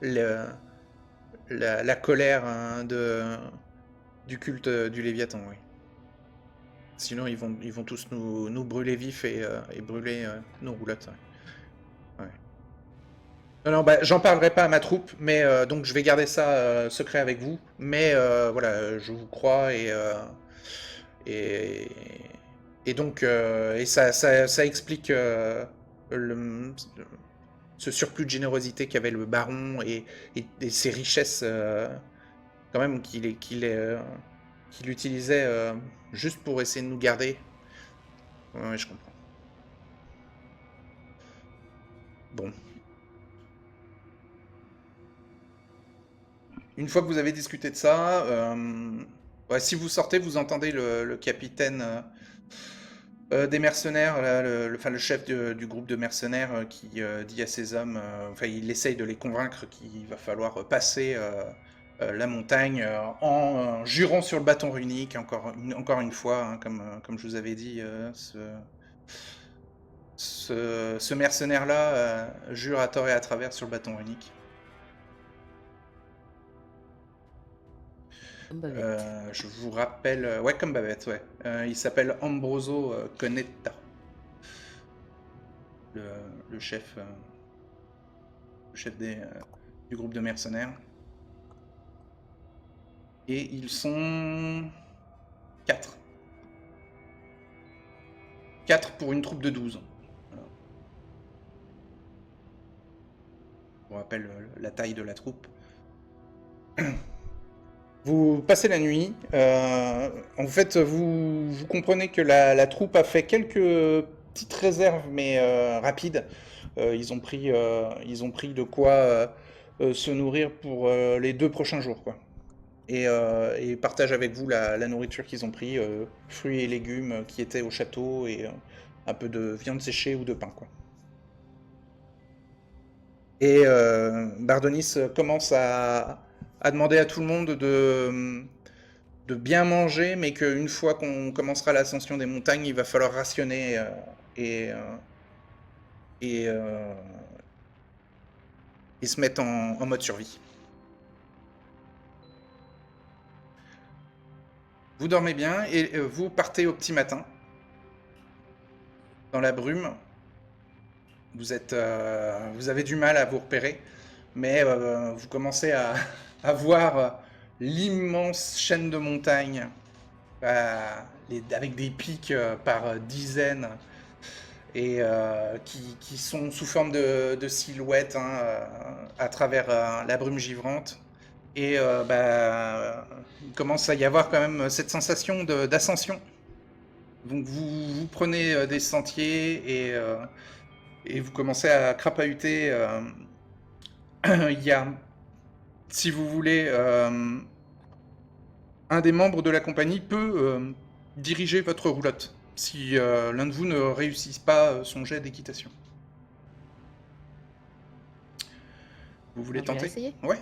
le- la colère hein, du culte du Léviathan, oui. Sinon, ils vont tous nous brûler vifs et brûler nos roulottes. Ouais. Ouais. Non, non, bah, j'en parlerai pas à ma troupe, mais donc je vais garder ça secret avec vous. Mais voilà, je vous crois et, et donc et ça explique ce surplus de générosité qu'avait le baron et ses richesses quand même qu'il utilisait juste pour essayer de nous garder. Ouais, je comprends. Bon. Une fois que vous avez discuté de ça, ouais, si vous sortez, vous entendez le capitaine des mercenaires, là, enfin, le chef du groupe de mercenaires qui dit à ses hommes, enfin il essaye de les convaincre qu'il va falloir passer la montagne en jurant sur le bâton runique, encore une fois, hein, comme je vous avais dit, ce mercenaire-là jure à tort et à travers sur le bâton runique. Comme Bavette. Je vous rappelle, ouais, comme Bavette, ouais. Il s'appelle Ambroso Conetta, le chef, du groupe de mercenaires. Et ils sont 4. 4 pour une troupe de 12. Voilà. Je vous rappelle la taille de la troupe. Vous passez la nuit. En fait, vous comprenez que la troupe a fait quelques petites réserves, mais rapides. Ils ont pris de quoi se nourrir pour les 2 prochains jours, quoi. Et partagent avec vous la nourriture qu'ils ont pris, fruits et légumes qui étaient au château et un peu de viande séchée ou de pain, quoi. Et Bardonis commence à demander à tout le monde de bien manger, mais qu'une fois qu'on commencera l'ascension des montagnes, il va falloir rationner et se mettre en mode survie. Vous dormez bien et vous partez au petit matin. Dans la brume, vous avez du mal à vous repérer, mais vous commencez à voir l'immense chaîne de montagnes avec des pics par dizaines et qui sont sous forme de silhouettes hein, à travers la brume givrante. Et il commence à y avoir quand même cette sensation d'ascension. Donc vous prenez des sentiers et vous commencez à crapahuter. Il y a, si vous voulez, un des membres de la compagnie peut diriger votre roulotte si l'un de vous ne réussit pas son jet d'équitation. Vous voulez Alors, je vais tenter? essayer. Ouais.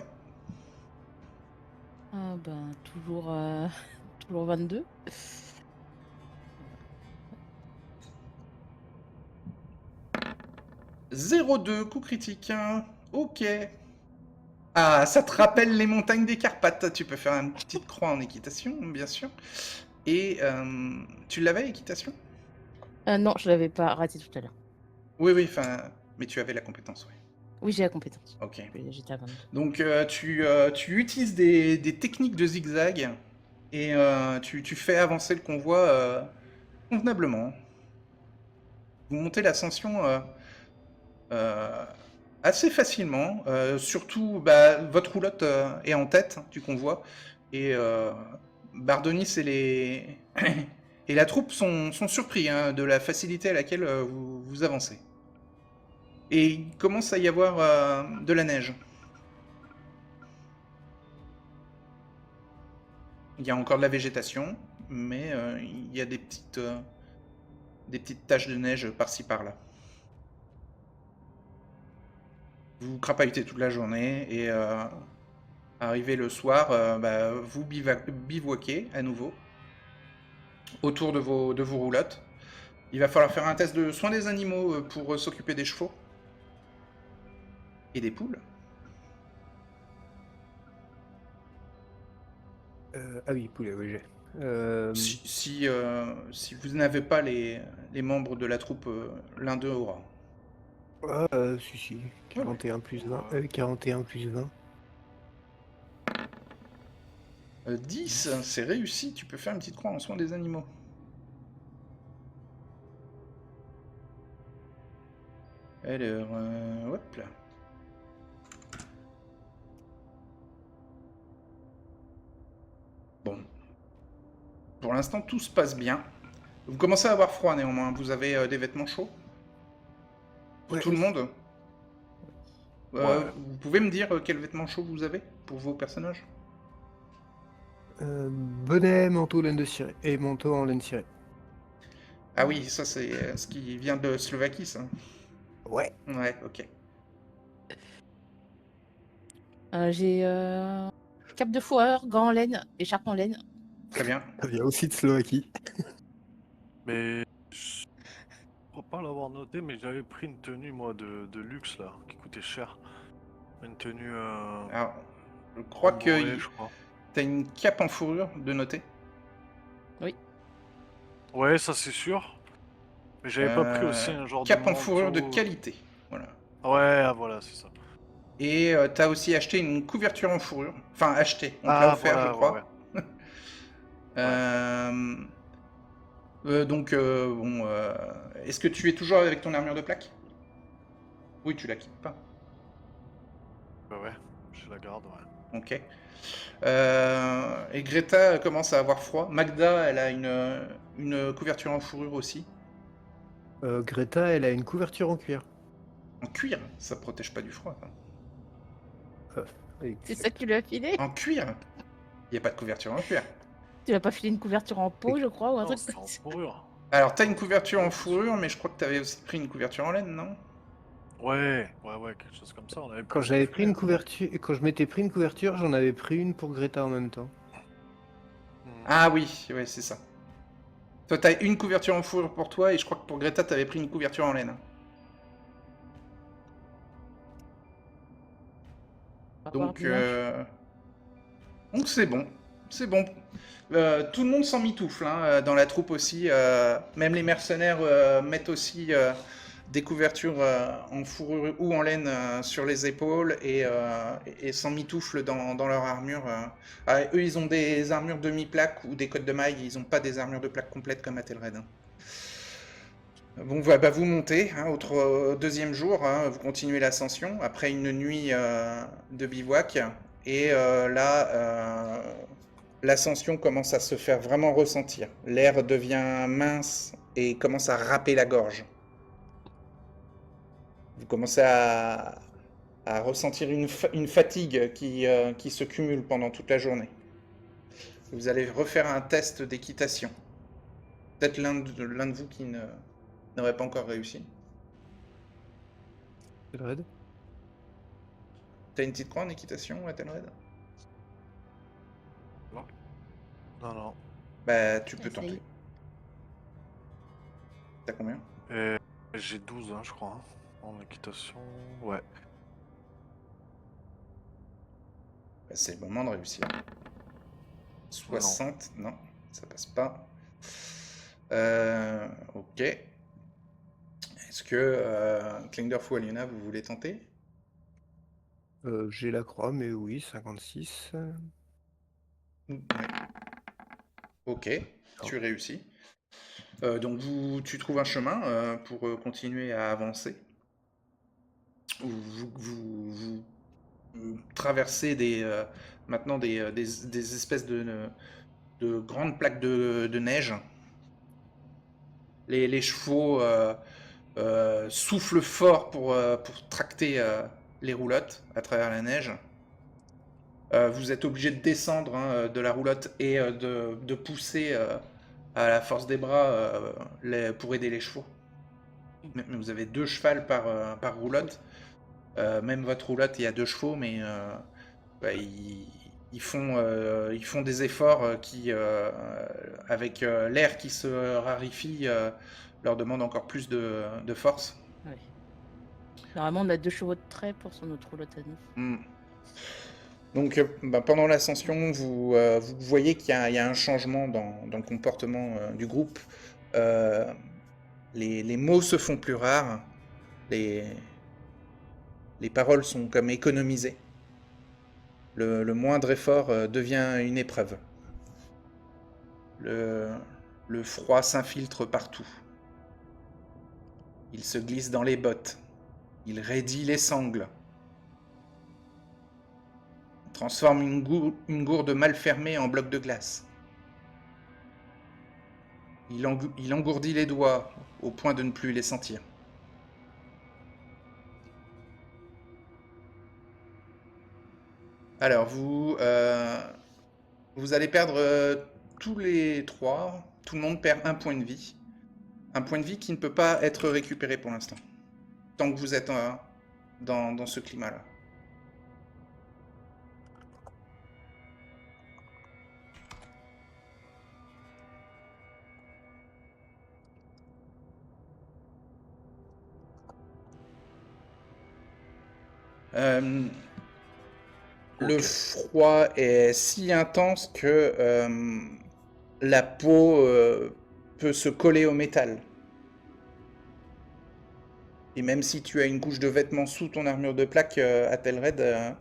Ah ben, toujours 22. « 0,2, coup critique. Ok. Ah, ça te rappelle les montagnes des Carpates. Tu peux faire une petite croix en équitation, bien sûr. Et tu l'avais, équitation? Non, je l'avais pas raté tout à l'heure. Oui, oui, enfin, mais tu avais la compétence, oui. Oui, j'ai la compétence. Ok. J'étais à 22. Donc tu utilises des techniques de zigzag et tu fais avancer le convoi convenablement. Vous montez l'ascension assez facilement. Surtout, votre roulotte est en tête du convoi et Bardonis et et la troupe sont surpris hein, de la facilité à laquelle vous avancez. Et il commence à y avoir de la neige. Il y a encore de la végétation, mais il y a des petites taches de neige par-ci par-là. Vous crapahutez toute la journée et arrivé le soir, vous bivouaquez à nouveau autour de vos roulottes. Il va falloir faire un test de soins des animaux pour s'occuper des chevaux. Et des poules. Ah oui, poulet, oui, j'ai. Si vous n'avez pas les membres de la troupe, l'un d'eux aura. Si. 41 plus 20. 41 plus 20. 10, c'est réussi, tu peux faire une petite croix en soin des animaux. Alors, hop là. Bon. Pour l'instant, tout se passe bien. Vous commencez à avoir froid néanmoins. Vous avez des vêtements chauds? Pour Ouais. tout le monde? Ouais. Vous pouvez me dire quels vêtements chauds vous avez pour vos personnages? Bonnet, manteau, laine de ciré. Et manteau en laine cirée. Ah oui, ça c'est ce qui vient de Slovaquie, ça. Ouais. Ouais, ok. J'ai cape de fourreur, gants en laine, écharpe en laine. Très bien. Ça vient aussi de Slovaquie. Mais je crois pas l'avoir noté, mais j'avais pris une tenue moi de luxe là, qui coûtait cher. Une tenue Alors, je crois en que boré, je crois. t'as une cape en fourrure de noter. Ouais, ça c'est sûr. Mais j'avais pas pris aussi un genre Cape de en fourrure de manteau. qualité. Voilà. Ouais, ah, voilà, c'est ça. Et t'as aussi acheté une couverture en fourrure. Enfin, acheté. On te l'a offert, voilà, je crois. ouais. Donc, bon, est-ce que tu es toujours avec ton armure de plaque? Oui, tu la quittes pas. Ouais, je la garde, ouais. Ok. Et Greta commence à avoir froid. Magda, elle a une couverture en fourrure aussi. Greta, elle a une couverture en cuir. En cuir, ça protège pas du froid. Ça. C'est ça que tu lui as filé? En cuir? Il n'y a pas de couverture en cuir. Tu lui as pas filé une couverture en peau, je crois, ou un Non, truc c'est comme en ça? fourrure. Alors, t'as une couverture en fourrure, mais je crois que t'avais aussi pris une couverture en laine, non? Ouais, quelque chose comme ça. On avait Quand pu j'avais s'enfiler, pris une hein. couverture, quand je m'étais pris une couverture, j'en avais pris une pour Greta en même temps. Ah oui, ouais, c'est ça. Toi, t'as une couverture en fourrure pour toi, et je crois que pour Greta, t'avais pris une couverture en laine. On va voir dimanche. Donc c'est bon. C'est bon. Tout le monde s'en mitoufle, hein, dans la troupe aussi. Même les mercenaires mettent aussi des couvertures en fourrure ou en laine sur les épaules et s'en mitouflent dans leur armure. Eux, ils ont des armures demi-plaques ou des cottes de mailles. Ils n'ont pas des armures de plaques complètes comme à Telred. Hein. Bon, bah, vous montez, hein, deuxième jour, hein, vous continuez l'ascension après une nuit de bivouac. Et là, l'ascension commence à se faire vraiment ressentir. L'air devient mince et commence à râper la gorge. Vous commencez à ressentir une fatigue qui se cumule pendant toute la journée. Vous allez refaire un test d'équitation. Peut-être l'un de vous qui n'aurait pas encore réussi. Telred. T'as une petite croix en équitation, Telred? Non. Bah, tu peux Essaye. tenter. T'as combien? Et j'ai 12, hein, je crois. Hein, en équitation, ouais. Bah, c'est le moment de réussir. 60, non, ça passe pas. Ok. Est-ce que Klingdorf ou Aliona, vous voulez tenter? J'ai la croix, mais oui, 56. Ouais. Ok, tu réussis. Donc tu trouves un chemin pour continuer à avancer. Vous traversez maintenant des espèces de grandes plaques de neige. Les chevaux soufflent fort pour tracter les roulottes à travers la neige. Vous êtes obligé de descendre de la roulotte et de pousser à la force des bras pour aider les chevaux. Mais vous avez 2 chevals par roulotte. Même votre roulotte, il y a 2 chevaux, mais ils font des efforts qui, avec l'air qui se raréfie, leur demandent encore plus de force. Ouais. Normalement, on a 2 chevaux de trait pour son autre roulotte à nous. Hmm. Donc, pendant l'ascension, vous voyez qu'il y a un changement dans le comportement du groupe. Les mots se font plus rares. Les paroles sont comme économisées. Le moindre effort devient une épreuve. Le froid s'infiltre partout. Il se glisse dans les bottes. Il raidit les sangles. Transforme une gourde mal fermée en bloc de glace. Il engourdit les doigts au point de ne plus les sentir. Alors, vous allez perdre tous les 3. Tout le monde perd un point de vie. Un point de vie qui ne peut pas être récupéré pour l'instant. Tant que vous êtes dans ce climat-là. Le froid est si intense que la peau peut se coller au métal. Et même si tu as une couche de vêtements sous ton armure de plaque, Athelred,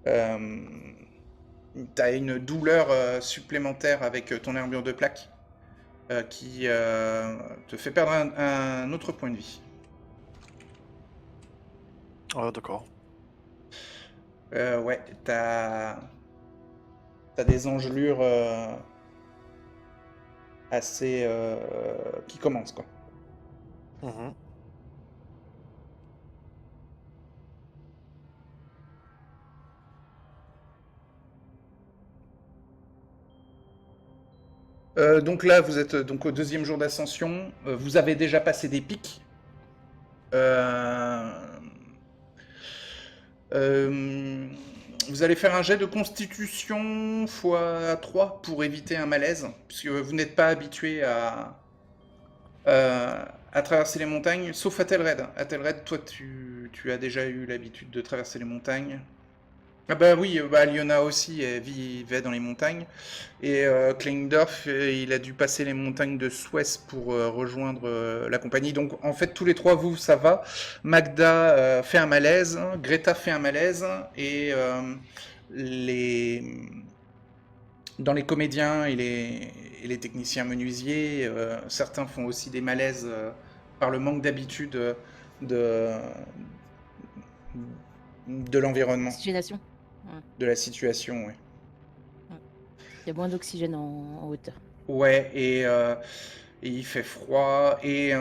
tu as une douleur supplémentaire avec ton armure de plaque qui te fait perdre un autre point de vie. Ah, d'accord. Ouais, t'as des engelures assez... qui commencent, quoi. Mhm. Donc là, vous êtes donc au 2e jour d'ascension. Vous avez déjà passé des pics. Vous allez faire un jet de constitution x3 pour éviter un malaise, puisque vous n'êtes pas habitué à traverser les montagnes, sauf Athelred. Athelred, toi, tu as déjà eu l'habitude de traverser les montagnes. Ah bah oui, Lyona aussi vivait dans les montagnes. Et Kleindorf, il a dû passer les montagnes de Suez pour rejoindre la compagnie. Donc en fait, tous les 3, vous, ça va. Magda fait un malaise, Greta fait un malaise, et dans les comédiens et les techniciens menuisiers, certains font aussi des malaises par le manque d'habitude de l'environnement, Oxygénation. de la situation, ouais. Il y a moins d'oxygène en hauteur. Ouais, et il fait froid, et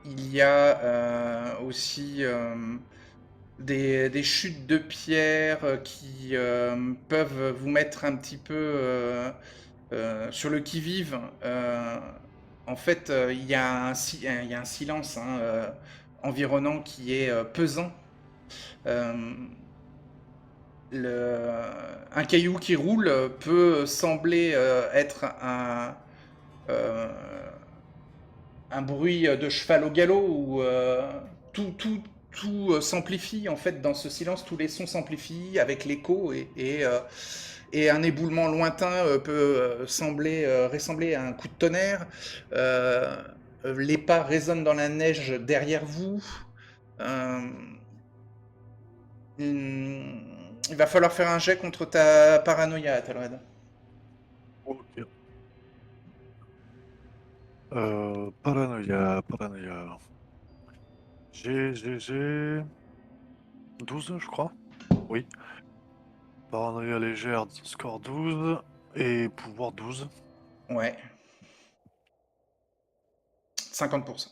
il y a aussi des chutes de pierre qui peuvent vous mettre un petit peu sur le qui-vive. En fait, il y a un silence environnant qui est pesant. Un caillou qui roule peut sembler être euh, un bruit de cheval au galop, où tout s'amplifie en fait dans ce silence, tous les sons s'amplifient avec l'écho, et un éboulement lointain peut ressembler à un coup de tonnerre. Les pas résonnent dans la neige derrière vous. Il va falloir faire un jet contre ta paranoïa, Athelred. Ok. Paranoïa. J'ai 12, je crois. Oui. Paranoïa légère, score 12. Et pouvoir 12. Ouais. 50%.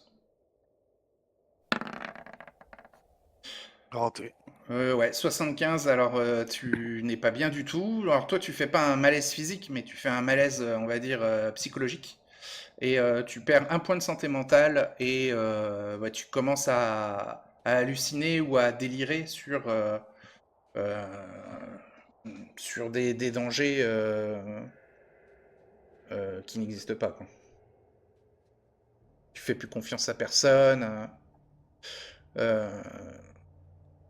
Raté. Ouais, 75, alors tu n'es pas bien du tout. Alors toi, tu fais pas un malaise physique, mais tu fais un malaise, on va dire, psychologique. Et tu perds un point de santé mentale, et ouais, tu commences à halluciner ou à délirer euh, sur des dangers qui n'existent pas, quoi. Tu fais plus confiance à personne. Euh,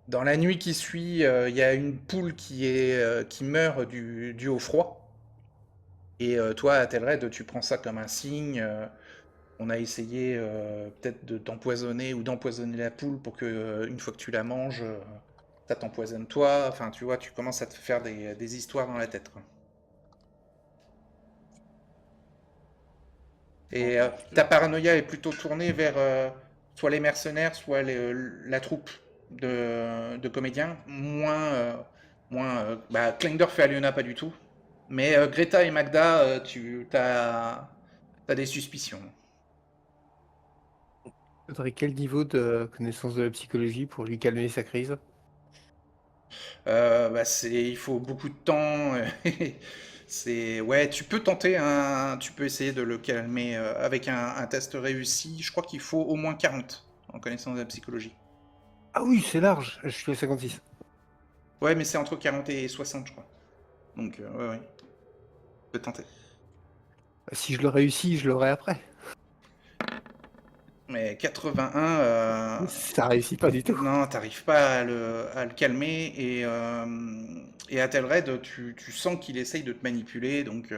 Dans la nuit qui suit, il y a une poule qui meurt dû au froid. Et toi, Athelred, tu prends ça comme un signe. On a essayé peut-être de t'empoisonner ou d'empoisonner la poule pour que, une fois que tu la manges, ça t'empoisonne toi. Enfin, tu vois, tu commences à te faire des histoires dans la tête, quoi. Et ta paranoïa est plutôt tournée vers soit les mercenaires, soit la troupe de comédiens. Moins Klingdorf et Aliona, pas du tout. Mais Greta et Magda, t'as des suspicions. Faudrait quel niveau de connaissance de la psychologie pour lui calmer sa crise? Il faut beaucoup de temps. Ouais, tu peux tenter tu peux essayer de le calmer avec un test réussi. Je crois qu'il faut au moins 40 en connaissance de la psychologie. Ah oui, c'est large, je suis à 56. Ouais, mais c'est entre 40 et 60, je crois. Donc, ouais, tu peux tenter. Si je le réussis, je l'aurai après. Mais 81, Ça réussit pas du tout. non, t'arrives pas à le calmer. Et Athelred, tu sens qu'il essaye de te manipuler, donc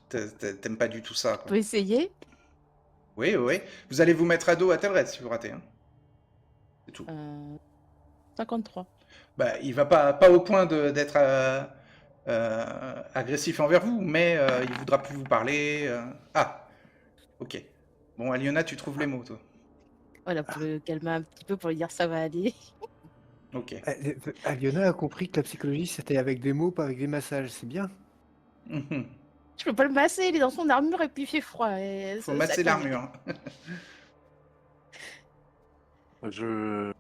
t'aimes pas du tout ça, On quoi. peut essayer. Oui, oui, oui. Vous allez vous mettre à dos Athelred si vous ratez, hein. C'est tout. 53. Bah, il va pas au point d'être agressif envers vous, mais il voudra plus vous parler. Ah, ok. Bon, Aliona, tu trouves les mots, toi. Voilà, pour le calmer un petit peu, pour lui dire ça va aller. Ok. Aliona a compris que la psychologie c'était avec des mots, pas avec des massages, c'est bien. Mhm. Je peux pas le masser, il est dans son armure et puis il fait froid. Et Faut ça masser calme. l'armure. Je.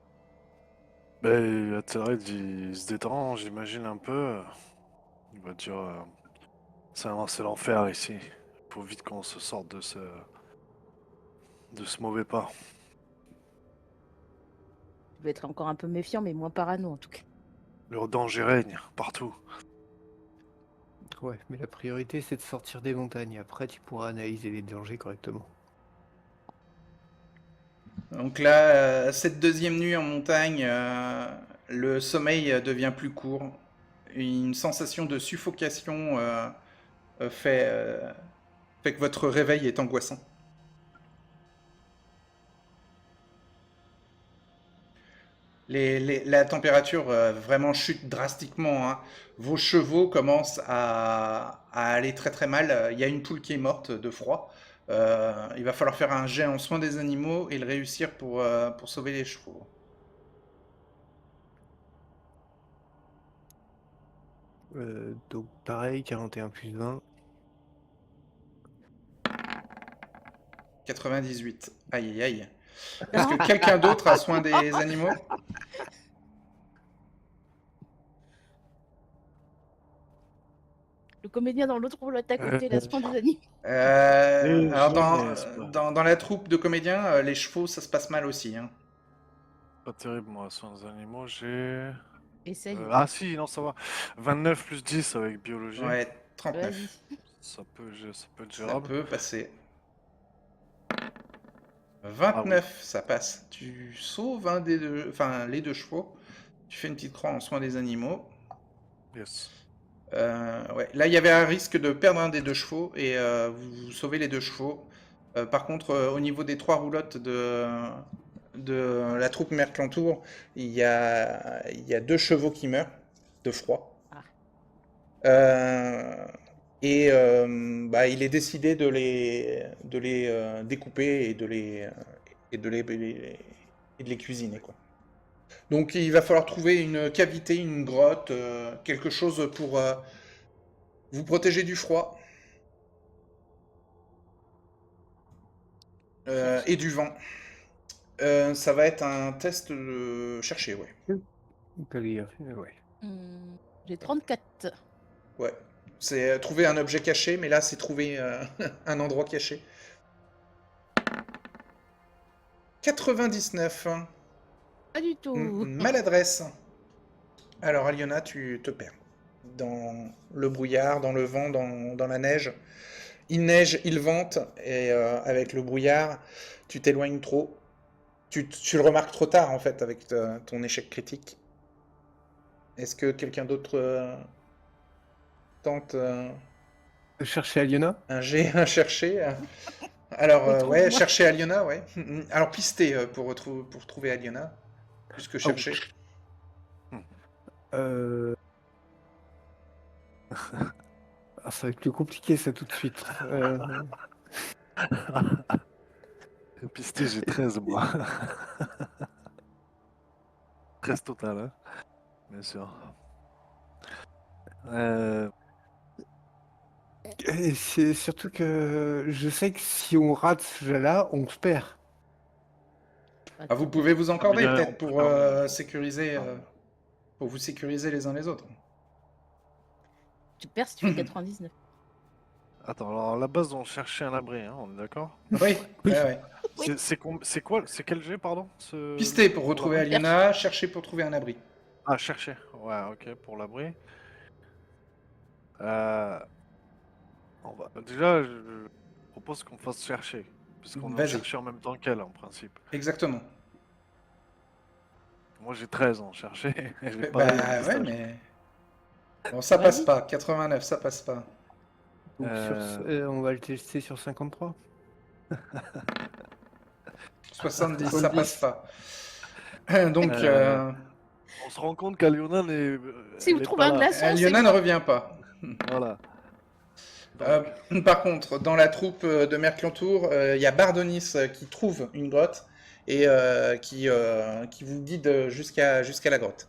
Ben, Athelred, il se détend, j'imagine un peu. Il va dire c'est l'enfer ici. Il faut vite qu'on se sorte de ce mauvais pas. Je vais être encore un peu méfiant, mais moins parano en tout cas. Le danger règne partout. Ouais, mais la priorité c'est de sortir des montagnes. Après, tu pourras analyser les dangers correctement. Donc là, cette deuxième nuit en montagne, le sommeil devient plus court. Une sensation de suffocation fait que votre réveil est angoissant. La température vraiment chute drastiquement, hein. Vos chevaux commencent à aller très très mal. Il y a une poule qui est morte de froid. Il va falloir faire un jet en soins des animaux et le réussir pour sauver les chevaux. Donc pareil, 41 plus 20. 98. Aïe aïe aïe. Est-ce que quelqu'un d'autre a soin des animaux? Le comédien dans l'autre rôle à côté, la soin des animaux. Alors jamais, dans la troupe de comédiens, les chevaux, ça se passe mal aussi, hein. Pas terrible, moi, soins des animaux, j'ai. Essaye. Ah si, non, ça va. 29 plus 10 avec biologie. Ouais, 39. Vas-y. Ça peut être Ça gérable. peut passer. 29, ça passe. Tu sauves les deux chevaux. Tu fais une petite croix en soins des animaux. Yes. Ouais. Là, il y avait un risque de perdre un des deux chevaux et vous sauvez les deux chevaux. Par contre, au niveau des trois roulottes de la troupe Merclantour, il y a deux chevaux qui meurent de froid. Ah. Il est décidé de les découper et de les cuisiner, quoi. Donc il va falloir trouver une cavité, une grotte, quelque chose pour vous protéger du froid et du vent. Ça va être un test de chercher, ouais. Ouais. J'ai 34. Ouais. C'est trouver un objet caché, mais là c'est trouver un endroit caché. 99. Pas du tout. Maladresse. Alors Aliona, tu te perds. Dans le brouillard, dans le vent, dans la neige. Il neige, il vente, et avec le brouillard, tu t'éloignes trop. Tu le remarques trop tard, en fait, avec ton échec critique. Est-ce que quelqu'un d'autre tente Chercher Aliona? un jet à chercher Alors, ouais, Retrouve-moi. chercher Aliona, ouais. Alors, pister pour trouver Aliona, plus que Ah oui. chercher. Euh... Ah, ça va être plus compliqué ça tout de suite. Pisté, j'ai 13 moi. 13 total, hein. Bien sûr. Et c'est surtout que je sais que si on rate ce jeu-là, on se perd. Ah, vous pouvez vous encorder, on peut-être, peut pour faire- sécuriser... pour vous sécuriser les uns les autres. Tu perds si tu fais 99. Attends, alors à la base, on cherchait un abri, hein, on est d'accord? Oui, Oui. ouais. Oui. C'est quoi? C'est quel jet, pardon? Pister pour retrouver l'abri Aliona, chercher pour trouver un abri. Ah, chercher. Ouais, ok, pour l'abri. Euh, Déjà, je propose qu'on fasse chercher. Puisqu'on a Vas-y, cherché en même temps qu'elle, en principe. exactement. Moi, j'ai 13 ans, chercher. J'ai pas Bah eu un ouais, pistage. mais... Bon, ça passe Vas-y. pas. 89, ça passe pas. Donc on va le tester sur 53. 70, ça 70. passe pas. Donc, On se rend compte qu'Aliona n'est Si vous elle est trouvez pas un là. glaçon, c'est Aliona ne moi. revient pas. Voilà. Euh, Donc, Par contre, dans la troupe de Merclantour, il y a Bardonis qui trouve une grotte et qui vous guide jusqu'à la grotte.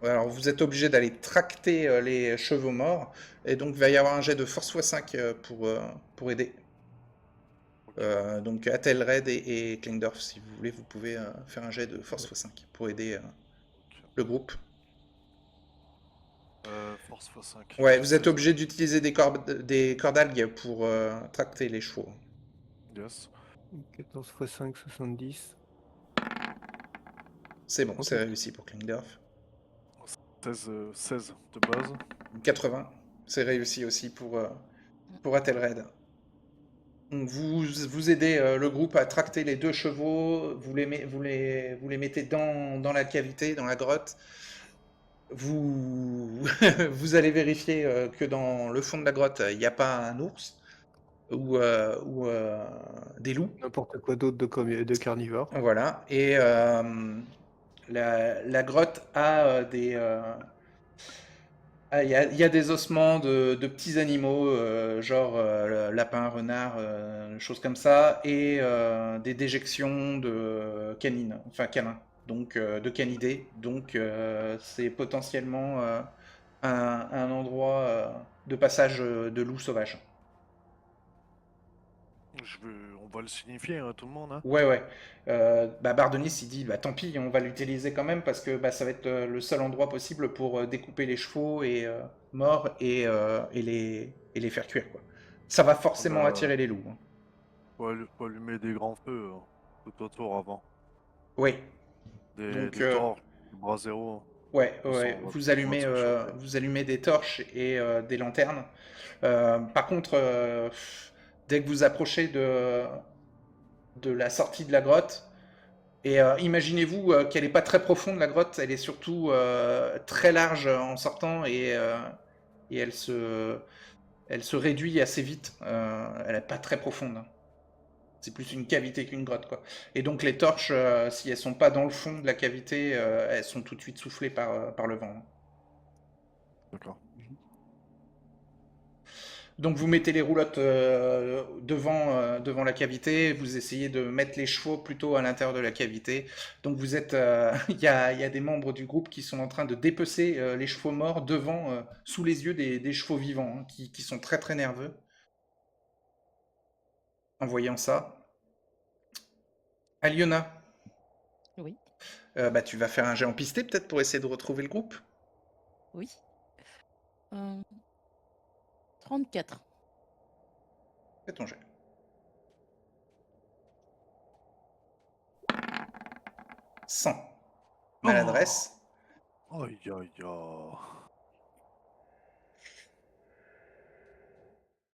Alors, vous êtes obligé d'aller tracter les chevaux morts, et donc il va y avoir un jet de force x5 pour aider. Donc, Athelred et Klingdorf, si vous voulez, vous pouvez faire un jet de force x5 pour aider le groupe. force x5. Ouais, vous êtes obligé d'utiliser des cordalgues pour tracter les chevaux. Yes. 14 x 5, 70. C'est bon, Ok. c'est réussi pour Klingdorf. 16 de base. 80, c'est réussi aussi pour Athelred. Donc vous aidez le groupe à tracter les deux chevaux, vous les mettez dans la cavité, dans la grotte. Vous, vous allez vérifier que dans le fond de la grotte, il n'y a pas un ours ou des loups. N'importe quoi d'autre de carnivore. Voilà. Et la grotte a il y a des ossements de petits animaux, genre lapin, renard, choses comme ça, et des déjections de canines, enfin canins, donc de canidés. Donc c'est potentiellement un endroit de passage de loups sauvages. On va le signifier à tout le monde, hein. Ouais, ouais. Bah Bardonis, il dit, bah tant pis, on va l'utiliser quand même parce que bah, ça va être le seul endroit possible pour découper les chevaux et morts et les faire cuire, quoi. Ça va forcément Bah, attirer les loups, hein. faut allumer des grands feux tout autour avant. Oui. Des Donc, torches, des bras zéro. ouais, De toute façon, ouais. on va se réchauffer. Vous allumez des torches et des lanternes. Par contre, dès que vous approchez de la sortie de la grotte, et imaginez-vous qu'elle n'est pas très profonde, la grotte, elle est surtout très large en sortant et elle se réduit assez vite. Elle n'est pas très profonde, hein. C'est plus une cavité qu'une grotte, quoi. Et donc les torches, si elles sont pas dans le fond de la cavité, elles sont tout de suite soufflées par le vent, hein. D'accord. Donc vous mettez les roulottes devant la cavité, vous essayez de mettre les chevaux plutôt à l'intérieur de la cavité. Donc vous êtes, il y a des membres du groupe qui sont en train de dépecer les chevaux morts devant, sous les yeux des chevaux vivants, hein, qui sont très très nerveux en voyant ça. Aliona, Oui, bah, tu vas faire un jet en pisté peut-être pour essayer de retrouver le groupe. oui. 34. Fais ton jet. 100. Maladresse. Aïe aïe aïe.